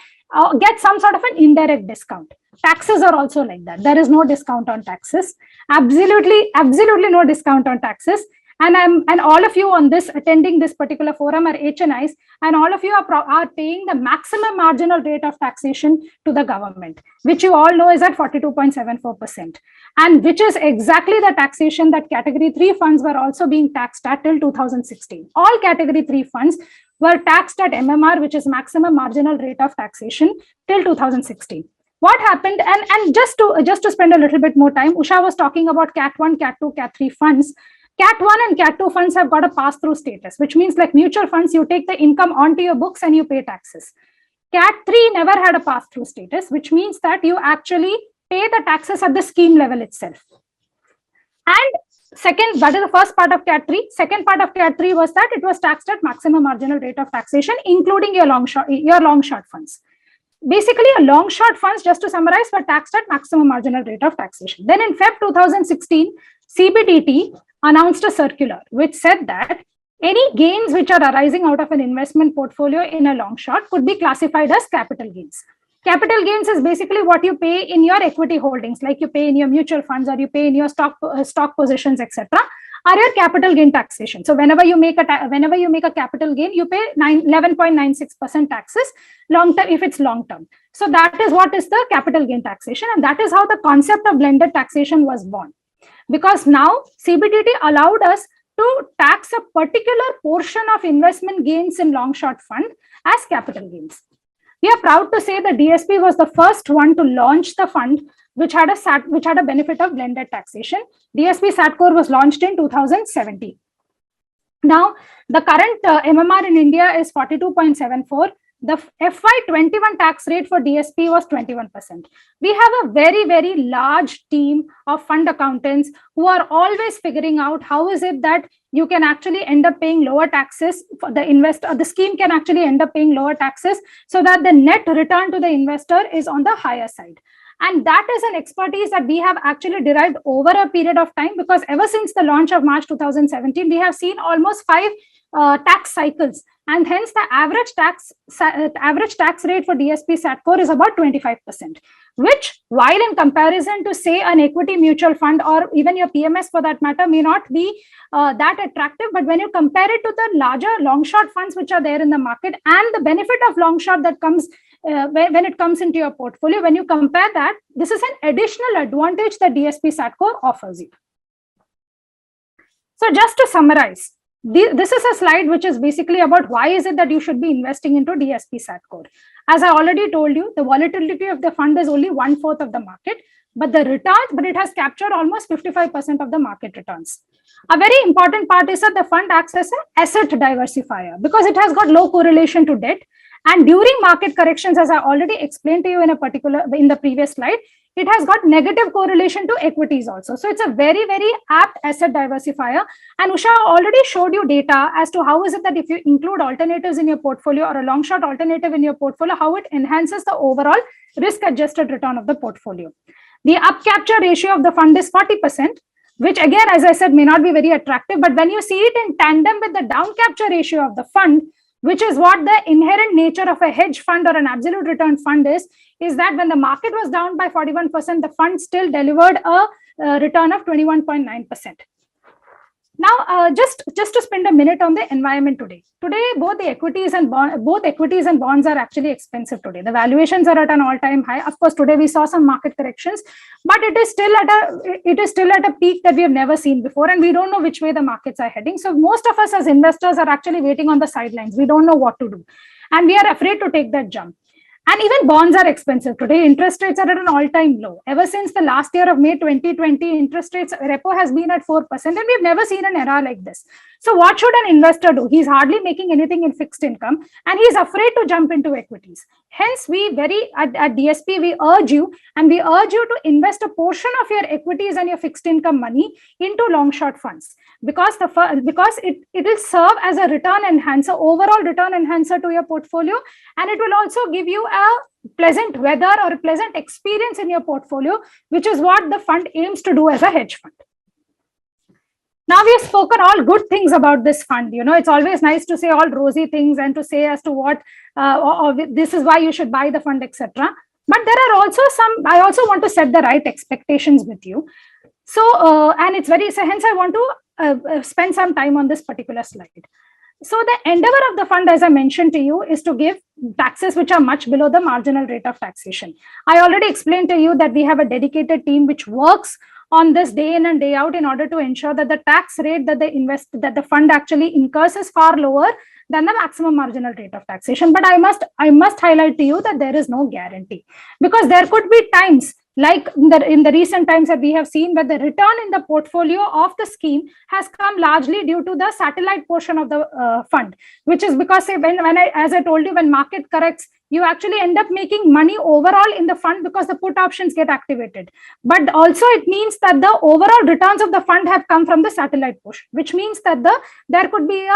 get some sort of an indirect discount. Taxes are also like that. There is no discount on taxes. Absolutely no discount on taxes. And all of you on this attending this particular forum are HNIs, and all of you are paying the maximum marginal rate of taxation to the government, which you all know is at 42.74%, and which is exactly the taxation that category 3 funds were also being taxed at till 2016. All category 3 funds were taxed at MMR, which is maximum marginal rate of taxation, till 2016. What happened, and just to spend a little bit more time, Usha was talking about Cat 1, Cat 2, Cat 3 funds. Cat 1 and Cat 2 funds have got a pass-through status, which means like mutual funds, you take the income onto your books and you pay taxes. Cat 3 never had a pass-through status, which means that you actually pay the taxes at the scheme level itself. And second, that is the first part of Cat 3. Second part of Cat 3 was that it was taxed at maximum marginal rate of taxation, including your long short funds. Basically, a long short funds, just to summarize, were taxed at maximum marginal rate of taxation. Then in Feb 2016, CBDT announced a circular which said that any gains which are arising out of an investment portfolio in a long short could be classified as capital gains. Capital gains is basically what you pay in your equity holdings, like you pay in your mutual funds or you pay in your stock positions, etc., are your capital gain taxation. So whenever you make a capital gain, you pay 11.96% taxes long term if it's long term. So that is what is the capital gain taxation, and that is how the concept of blended taxation was born. Because now CBDT allowed us to tax a particular portion of investment gains in long short fund as capital gains. We are proud to say that DSP was the first one to launch the fund which had a benefit of blended taxation. DSP SATCOR was launched in 2017. Now, the current MMR in India is 42.74. The FY21 tax rate for DSP was 21%. We have a very, very large team of fund accountants who are always figuring out how is it that you can actually end up paying lower taxes for the investor. The scheme can actually end up paying lower taxes so that the net return to the investor is on the higher side. And that is an expertise that we have actually derived over a period of time, because ever since the launch of March 2017, we have seen almost 5 tax cycles, and hence the average tax rate for DSP SATCOR is about 25%, which, while in comparison to say an equity mutual fund or even your PMS for that matter, may not be that attractive, but when you compare it to the larger long short funds which are there in the market and the benefit of long short that comes when it comes into your portfolio, when you compare that, this is an additional advantage that DSP SATCOR offers you. So just to summarize, this is a slide which is basically about why is it that you should be investing into DSP SATCOR. As I already told you, the volatility of the fund is only 1/4 of the market, but it has captured almost 55% of the market returns. A very important part is that the fund acts as an asset diversifier because it has got low correlation to debt. And during market corrections, as I already explained to you in the previous slide, it has got negative correlation to equities also. So it's a very, very apt asset diversifier. And Usha already showed you data as to how is it that if you include alternatives in your portfolio or a long short alternative in your portfolio, how it enhances the overall risk adjusted return of the portfolio. The up capture ratio of the fund is 40%, which again, as I said, may not be very attractive. But when you see it in tandem with the down capture ratio of the fund, which is what the inherent nature of a hedge fund or an absolute return fund is that when the market was down by 41%, the fund still delivered a return of 21.9%. Now, just to spend a minute on the environment today. Today, both equities and bonds are actually expensive today. The valuations are at an all-time high. Of course, today we saw some market corrections, but it is still at a peak that we have never seen before, and we don't know which way the markets are heading. So most of us as investors are actually waiting on the sidelines. We don't know what to do, and we are afraid to take that jump. And even bonds are expensive today. Interest rates are at an all-time low. Ever since the last year of May 2020, interest rates, repo has been at 4%, and we've never seen an era like this. So what should an investor do? He's hardly making anything in fixed income, and he's afraid to jump into equities. Hence, at DSP, we urge you to invest a portion of your equities and your fixed income money into long short funds, because it will serve as a return enhancer, overall return enhancer to your portfolio, and it will also give you a pleasant weather or a pleasant experience in your portfolio, which is what the fund aims to do as a hedge fund. Now we have spoken all good things about this fund. It's always nice to say all rosy things and to say as to what, or this is why you should buy the fund, etc. But there are also I also want to set the right expectations with you. So, and it's hence I want to spend some time on this particular slide. So the endeavor of the fund, as I mentioned to you, is to give taxes which are much below the marginal rate of taxation. I already explained to you that we have a dedicated team which works on this day in and day out in order to ensure that the tax rate that the fund actually incurs is far lower than the maximum marginal rate of taxation. But I must highlight to you that there is no guarantee, because there could be times like in the recent times that we have seen where the return in the portfolio of the scheme has come largely due to the satellite portion of the fund, which is because as I told you, when market corrects, you actually end up making money overall in the fund because the put options get activated. But also it means that the overall returns of the fund have come from the satellite portion, which means that there could be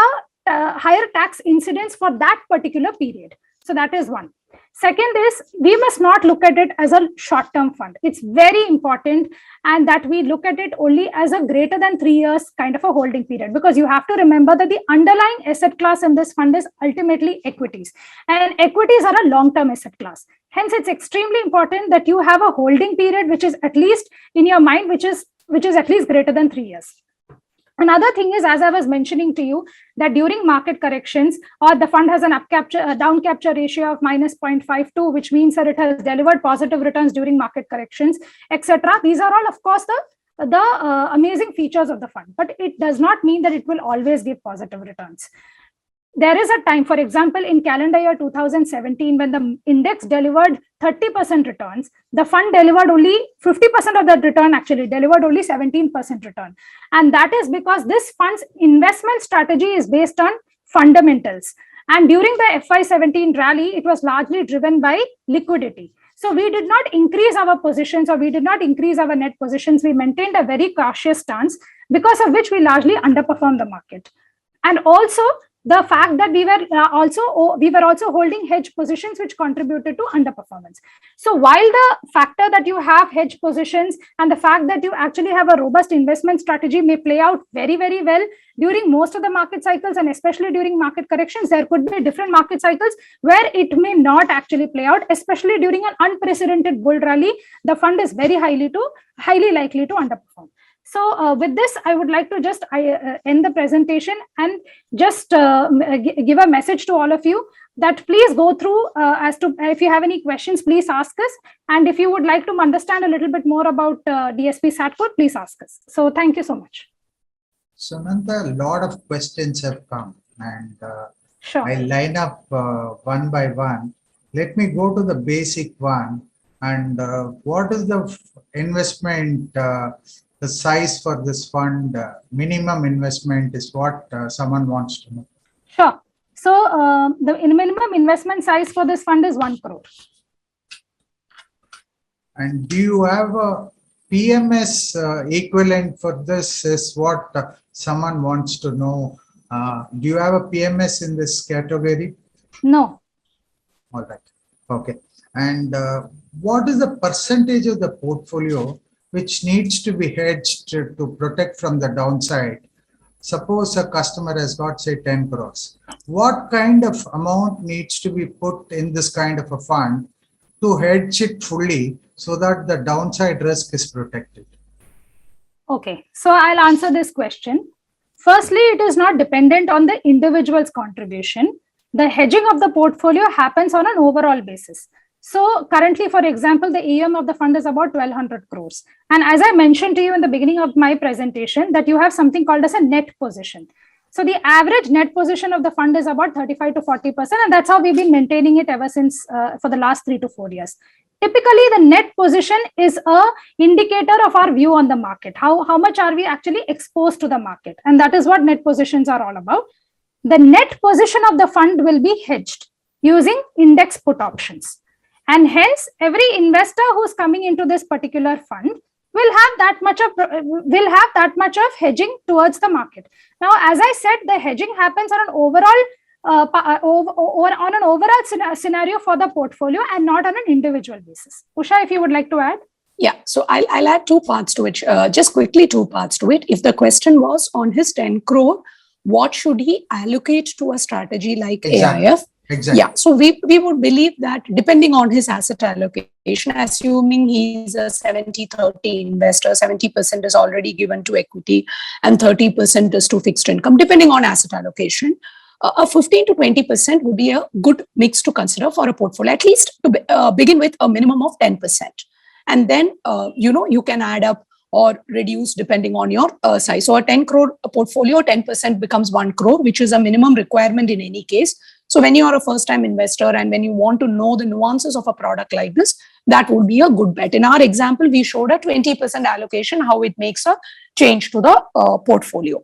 a higher tax incidence for that particular period. So that is one. Second is, we must not look at it as a short-term fund. It's very important, and that we look at it only as a greater than 3 years kind of a holding period, because you have to remember that the underlying asset class in this fund is ultimately equities, and equities are a long-term asset class. Hence, it's extremely important that you have a holding period which is at least in your mind, which is at least greater than 3 years. Another thing is, as I was mentioning to you, that during market corrections, or the fund has a down capture ratio of minus 0.52, which means that it has delivered positive returns during market corrections, etc. These are all, of course, the amazing features of the fund, but it does not mean that it will always give positive returns. There is a time, for example, in calendar year 2017, when the index delivered 30% returns, the fund delivered only 50% of that return, actually delivered only 17% return. And that is because this fund's investment strategy is based on fundamentals. And during the FY17 rally, it was largely driven by liquidity. So we did not increase our positions, or we did not increase our net positions. We maintained a very cautious stance, because of which we largely underperformed the market. And also, the fact that we were also holding hedge positions, which contributed to underperformance. So while the factor that you have hedge positions and the fact that you actually have a robust investment strategy may play out very, very well during most of the market cycles, and especially during market corrections, there could be different market cycles where it may not actually play out, especially during an unprecedented bull rally. The fund is very highly likely to underperform. So with this, I would like to just end the presentation and just give a message to all of you that please go through as to if you have any questions, please ask us. And if you would like to understand a little bit more about DSP SATCode, please ask us. So thank you so much. Sunanda, a lot of questions have come, and Sure. I'll line up one by one. Let me go to the basic one. And what is the investment, the size for this fund? Minimum investment is what someone wants to know. Sure. So the minimum investment size for this fund is 1 crore. And do you have a PMS equivalent for this, is what someone wants to know. Do you have a PMS in this category? No. All right. Okay. And what is the percentage of the portfolio which needs to be hedged to protect from the downside? Suppose a customer has got, say, 10 crores. What kind of amount needs to be put in this kind of a fund to hedge it fully so that the downside risk is protected? Okay, so I'll answer this question. Firstly, it is not dependent on the individual's contribution. The hedging of the portfolio happens on an overall basis. So currently, for example, the AUM of the fund is about 1,200 crores. And as I mentioned to you in the beginning of my presentation, that you have something called as a net position. So the average net position of the fund is about 35 to 40%. And that's how we've been maintaining it ever since for the last 3 to 4 years. Typically, the net position is a indicator of our view on the market. How much are we actually exposed to the market? And that is what net positions are all about. The net position of the fund will be hedged using index put options. And hence, every investor who's coming into this particular fund will have that much of hedging towards the market. Now, as I said, the hedging happens on an overall on an overall scenario for the portfolio and not on an individual basis. Usha, if you would like to add. Yeah, so I'll add two parts to it. Just quickly, two parts to it. If the question was on his 10 crore, what should he allocate to a strategy like Exactly. AIF? Exactly. Yeah, so we would believe that depending on his asset allocation, assuming he's a 70-30 investor, 70% is already given to equity and 30% is to fixed income, depending on asset allocation. A 15 to 20% would be a good mix to consider for a portfolio, at least to begin with a minimum of 10%. And then, you can add up or reduce depending on your size. So a 10 crore portfolio, 10% becomes 1 crore, which is a minimum requirement in any case. So when you are a first time investor and when you want to know the nuances of a product like this, that would be a good bet. In our example, we showed a 20% allocation, how it makes a change to the portfolio.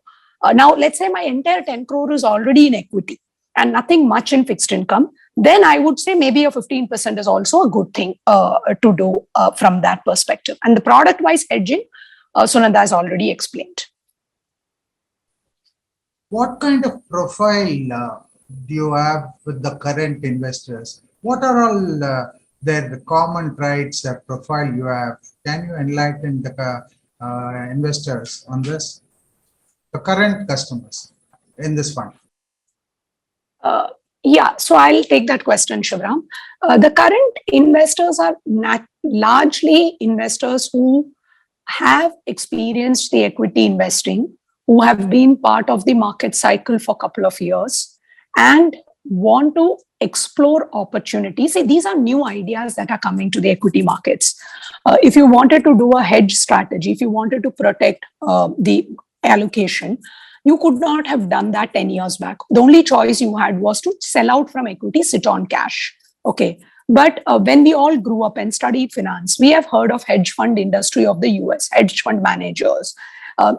Now, let's say my entire 10 crore is already in equity and nothing much in fixed income. Then I would say maybe a 15% is also a good thing to do from that perspective. And the product-wise hedging, Sunanda has already explained. What kind of profile do you have with the current investors? What are all their common traits, profile you have? Can you enlighten the investors on this? The current customers in this fund? Yeah, so I'll take that question, Shivram. The current investors are largely investors who have experienced the equity investing, who have been part of the market cycle for a couple of years and want to explore opportunities. See, these are new ideas that are coming to the equity markets. If you wanted to do a hedge strategy, if you wanted to protect the allocation, you could not have done that 10 years back. The only choice you had was to sell out from equity, sit on cash. Okay. But when we all grew up and studied finance, we have heard of hedge fund industry of the US, hedge fund managers.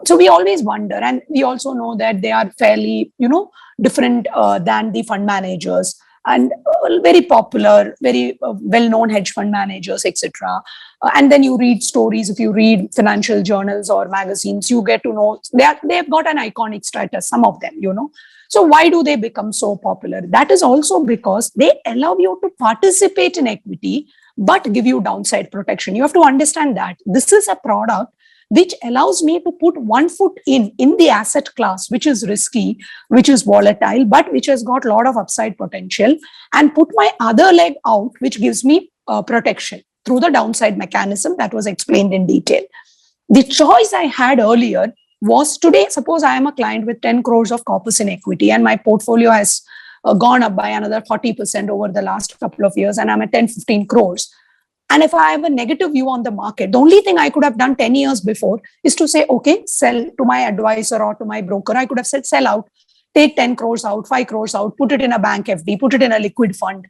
So we always wonder, and we also know that they are fairly, different than the fund managers, and very popular, very well-known hedge fund managers, etc. And then you read stories. If you read financial journals or magazines, you get to know they've got an iconic status, some of them, So why do they become so popular? That is also because they allow you to participate in equity, but give you downside protection. You have to understand that this is a product which allows me to put one foot in the asset class, which is risky, which is volatile, but which has got a lot of upside potential, and put my other leg out, which gives me protection through the downside mechanism that was explained in detail. The choice I had earlier was today, suppose I am a client with 10 crores of corpus in equity and my portfolio has gone up by another 40% over the last couple of years and I'm at 10-15 crores. And if I have a negative view on the market, the only thing I could have done 10 years before is to say, okay, sell to my advisor or to my broker. I could have said, sell out, take 10 crores out, 5 crores out, put it in a bank FD, put it in a liquid fund.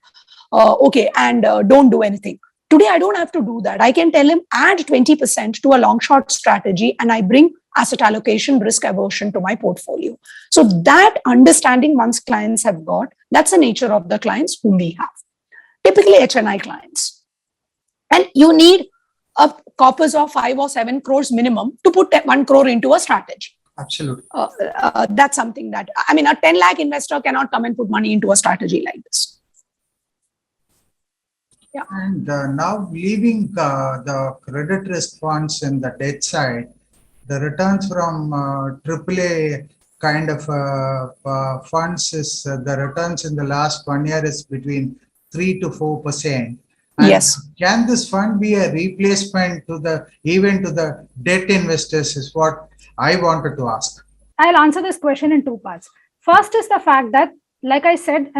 And don't do anything. Today, I don't have to do that. I can tell him, add 20% to a long short strategy and I bring asset allocation, risk aversion to my portfolio. So that understanding once clients have got, that's the nature of the clients whom we have. Typically HNI clients. And you need a corpus of 5 or 7 crores minimum to put 1 crore into a strategy. Absolutely. That's something that, a 10 lakh investor cannot come and put money into a strategy like this. Yeah. And now leaving the credit risk funds in the debt side, the returns from AAA kind of funds is the returns in the last 1 year is between 3 to 4%. And yes. Can this fund be a replacement to the debt investors is what I wanted to ask. I'll answer this question in 2 parts. First is the fact that, like I said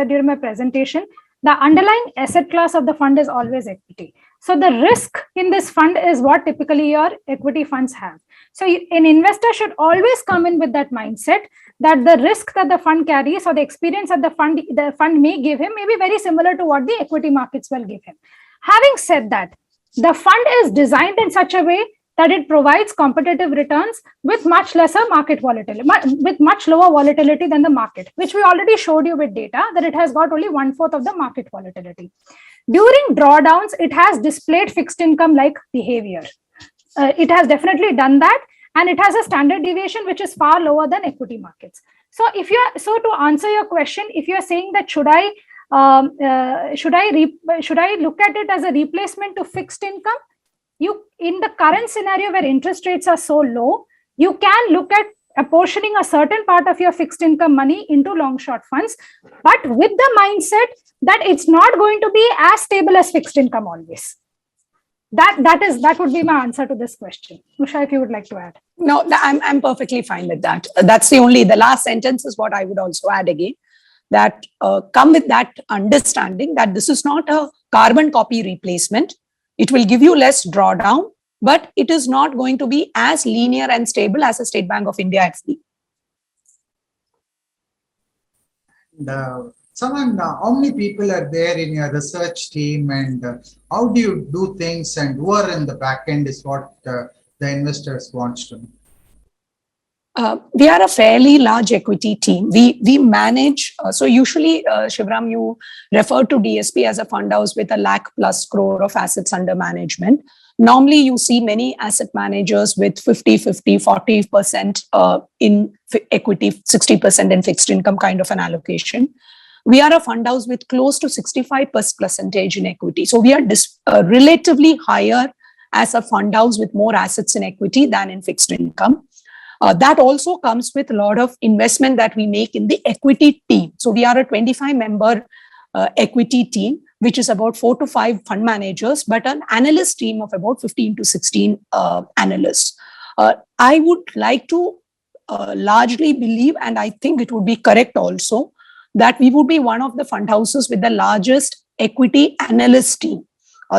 during my presentation, the underlying asset class of the fund is always equity. So the risk in this fund is what typically your equity funds have. So an investor should always come in with that mindset that the risk that the fund carries or the experience that the fund may give him may be very similar to what the equity markets will give him. Having said that, the fund is designed in such a way that it provides competitive returns with much lesser market volatility, with much lower volatility than the market, which we already showed you with data that it has got only 1/4 of the market volatility. During drawdowns, it has displayed fixed income like behavior. It has definitely done that, and it has a standard deviation which is far lower than equity markets. So to answer your question, if you're saying that should I look at it as a replacement to fixed income, in the current scenario where interest rates are so low, you can look at apportioning a certain part of your fixed income money into long short funds, but with the mindset that it's not going to be as stable as fixed income always. That would be my answer to this question. Usha, if you would like to add. No, I'm perfectly fine with that. That's the last sentence is what I would also add again, that come with that understanding that this is not a carbon copy replacement. It will give you less drawdown, but it is not going to be as linear and stable as a State Bank of India FD. And how many people are there in your research team, and how do you do things, and who are in the back end is what the investors want to know. We are a fairly large equity team. We manage, so usually, Shivram, you refer to DSP as a fund house with a lakh+ crore of assets under management. Normally, you see many asset managers with 50-50, 40% in equity, 60% in fixed income kind of an allocation. We are a fund house with close to 65% in equity. So we are relatively higher as a fund house with more assets in equity than in fixed income. That also comes with a lot of investment that we make in the equity team. So we are a 25-member equity team, which is about 4 to 5 fund managers, but an analyst team of about 15 to 16 analysts. I would like to largely believe, and I think it would be correct also, that we would be one of the fund houses with the largest equity analyst team.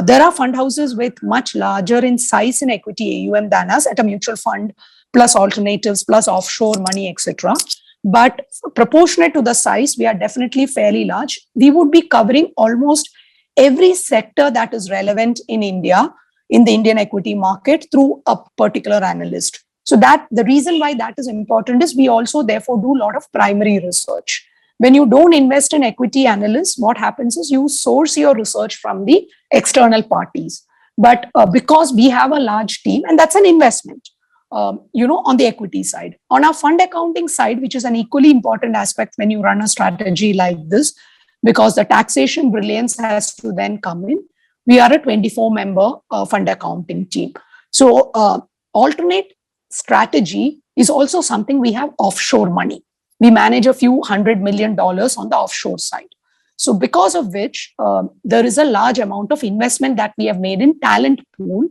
There are fund houses with much larger in size in equity AUM than us at a mutual fund, plus alternatives, plus offshore money, etc. But proportionate to the size, we are definitely fairly large. We would be covering almost every sector that is relevant in India, in the Indian equity market, through a particular analyst. So that the reason why that is important is we also therefore do a lot of primary research. When you don't invest in equity analysts, what happens is you source your research from the external parties. But because we have a large team, and that's an investment, on the equity side. On our fund accounting side, which is an equally important aspect when you run a strategy like this, because the taxation brilliance has to then come in, we are a 24-member fund accounting team. So alternate strategy is also something we have offshore money. We manage a few $100 million on the offshore side. So because of which, there is a large amount of investment that we have made in talent pool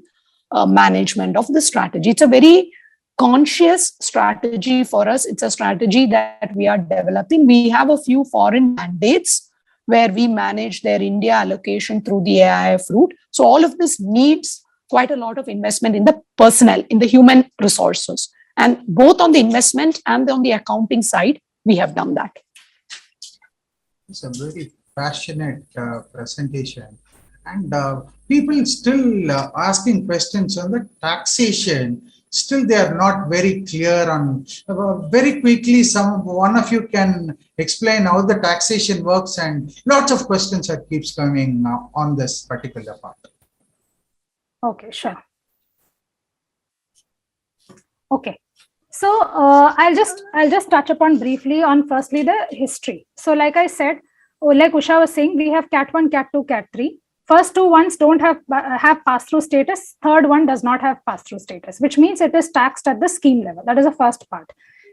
management of the strategy. It's a very conscious strategy for us. It's a strategy that we are developing. We have a few foreign mandates where we manage their India allocation through the AIF route. So all of this needs quite a lot of investment in the personnel, in the human resources. And both on the investment and on the accounting side, we have done that. It's a very passionate presentation. And people still asking questions on the taxation. Still, they are not very clear on. Very quickly, one of you can explain how the taxation works, and lots of questions that keeps coming on this particular part. Okay, sure. Okay. So I'll just touch upon briefly on firstly the history. So like I said, like Usha was saying, we have Cat 1, Cat 2, Cat 3. First two ones don't have pass-through status. Third one does not have pass-through status, which means it is taxed at the scheme level. That is the first part.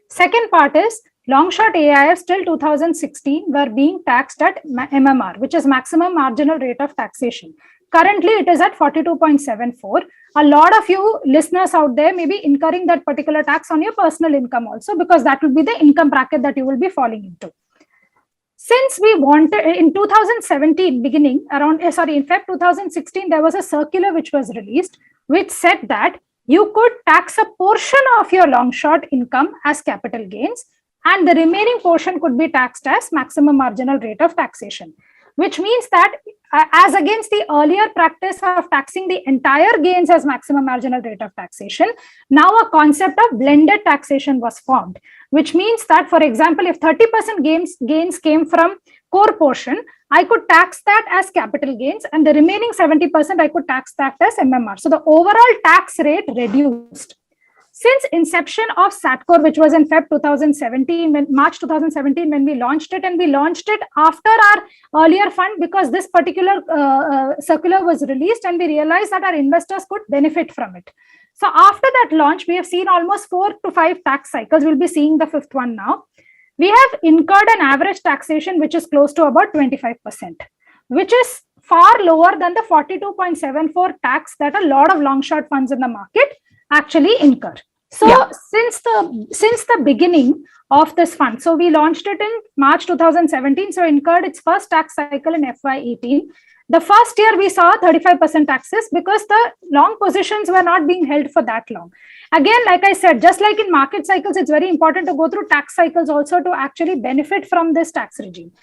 Second part is long-short AIFs till 2016 were being taxed at MMR, which is maximum marginal rate of taxation. Currently, it is at 42.74. A lot of you listeners out there may be incurring that particular tax on your personal income also, because that will be the income bracket that you will be falling into. Since we wanted, in 2017 beginning, in Feb 2016, there was a circular which was released, which said that you could tax a portion of your long-short income as capital gains, and the remaining portion could be taxed as maximum marginal rate of taxation, which means that as against the earlier practice of taxing the entire gains as maximum marginal rate of taxation, now a concept of blended taxation was formed, which means that, for example, if 30% gains came from core portion, I could tax that as capital gains, and the remaining 70% I could tax that as MMR. So the overall tax rate reduced. Since inception of Satcor, which was in Feb 2017, March 2017, when we launched it, and we launched it after our earlier fund because this particular circular was released and we realized that our investors could benefit from it. So after that launch, we have seen almost 4 to 5 tax cycles. We'll be seeing the 5th one now. We have incurred an average taxation which is close to about 25%, which is far lower than the 42.74 tax that a lot of long short funds in the market actually incur. So since the beginning of this fund, so we launched it in March 2017, so incurred its first tax cycle in FY18. The first year we saw 35% taxes because the long positions were not being held for that long. Again, like I said, just like in market cycles, it's very important to go through tax cycles also to actually benefit from this tax regime.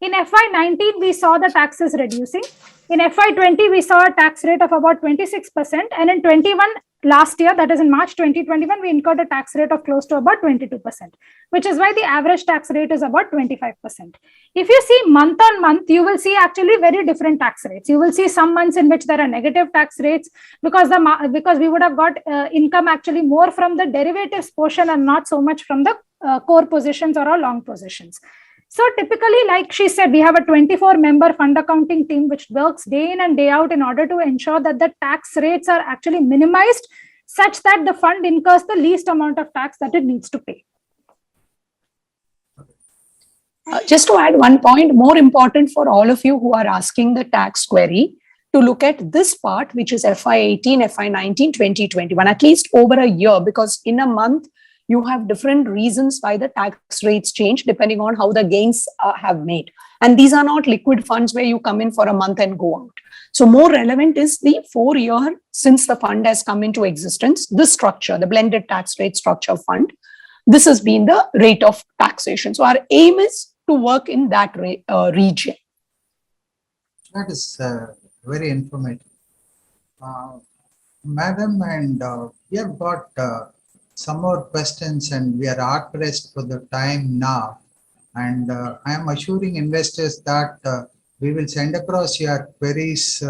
In FY19, we saw the taxes reducing. In FY20, we saw a tax rate of about 26%. And in 21, last year, that is in March 2021, we incurred a tax rate of close to about 22%, which is why the average tax rate is about 25%. If you see month on month, you will see actually very different tax rates. You will see some months in which there are negative tax rates because we would have got income actually more from the derivatives portion and not so much from the core positions or our long positions. So typically, like she said, we have a 24-member fund accounting team which works day in and day out in order to ensure that the tax rates are actually minimized such that the fund incurs the least amount of tax that it needs to pay. Just to add one point, more important for all of you who are asking the tax query, to look at this part, which is FY18, FY19, 2021, at least over a year, because in a month, you have different reasons why the tax rates change depending on how the gains have made. And these are not liquid funds where you come in for a month and go out. So more relevant is the 4-year since the fund has come into existence, this structure, the blended tax rate structure fund. This has been the rate of taxation. So our aim is to work in that region. That is very informative. Madam, and we have got some more questions and we are hard pressed for the time now. And I am assuring investors that we will send across your queries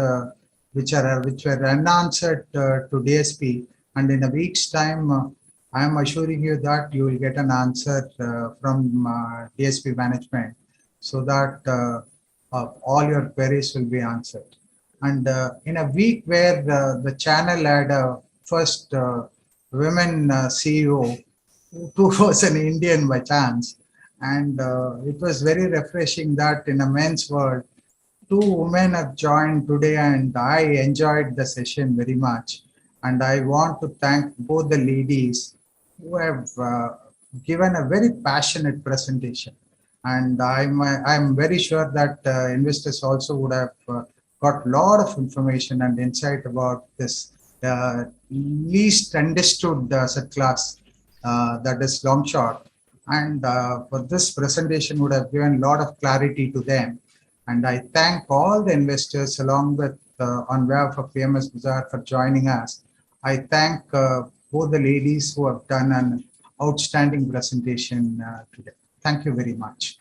which were unanswered to DSP. And in a week's time, I am assuring you that you will get an answer from DSP management so that all your queries will be answered. And in a week where the channel had a first women CEO who was an Indian by chance, and it was very refreshing that in a men's world, 2 women have joined today, and I enjoyed the session very much. And I want to thank both the ladies who have given a very passionate presentation. And I'm very sure that investors also would have got a lot of information and insight about this least understood asset class, that is long short. And for this presentation would have given a lot of clarity to them. And I thank all the investors along with on behalf of PMS Bazaar for joining us. I thank both the ladies who have done an outstanding presentation today. Thank you very much.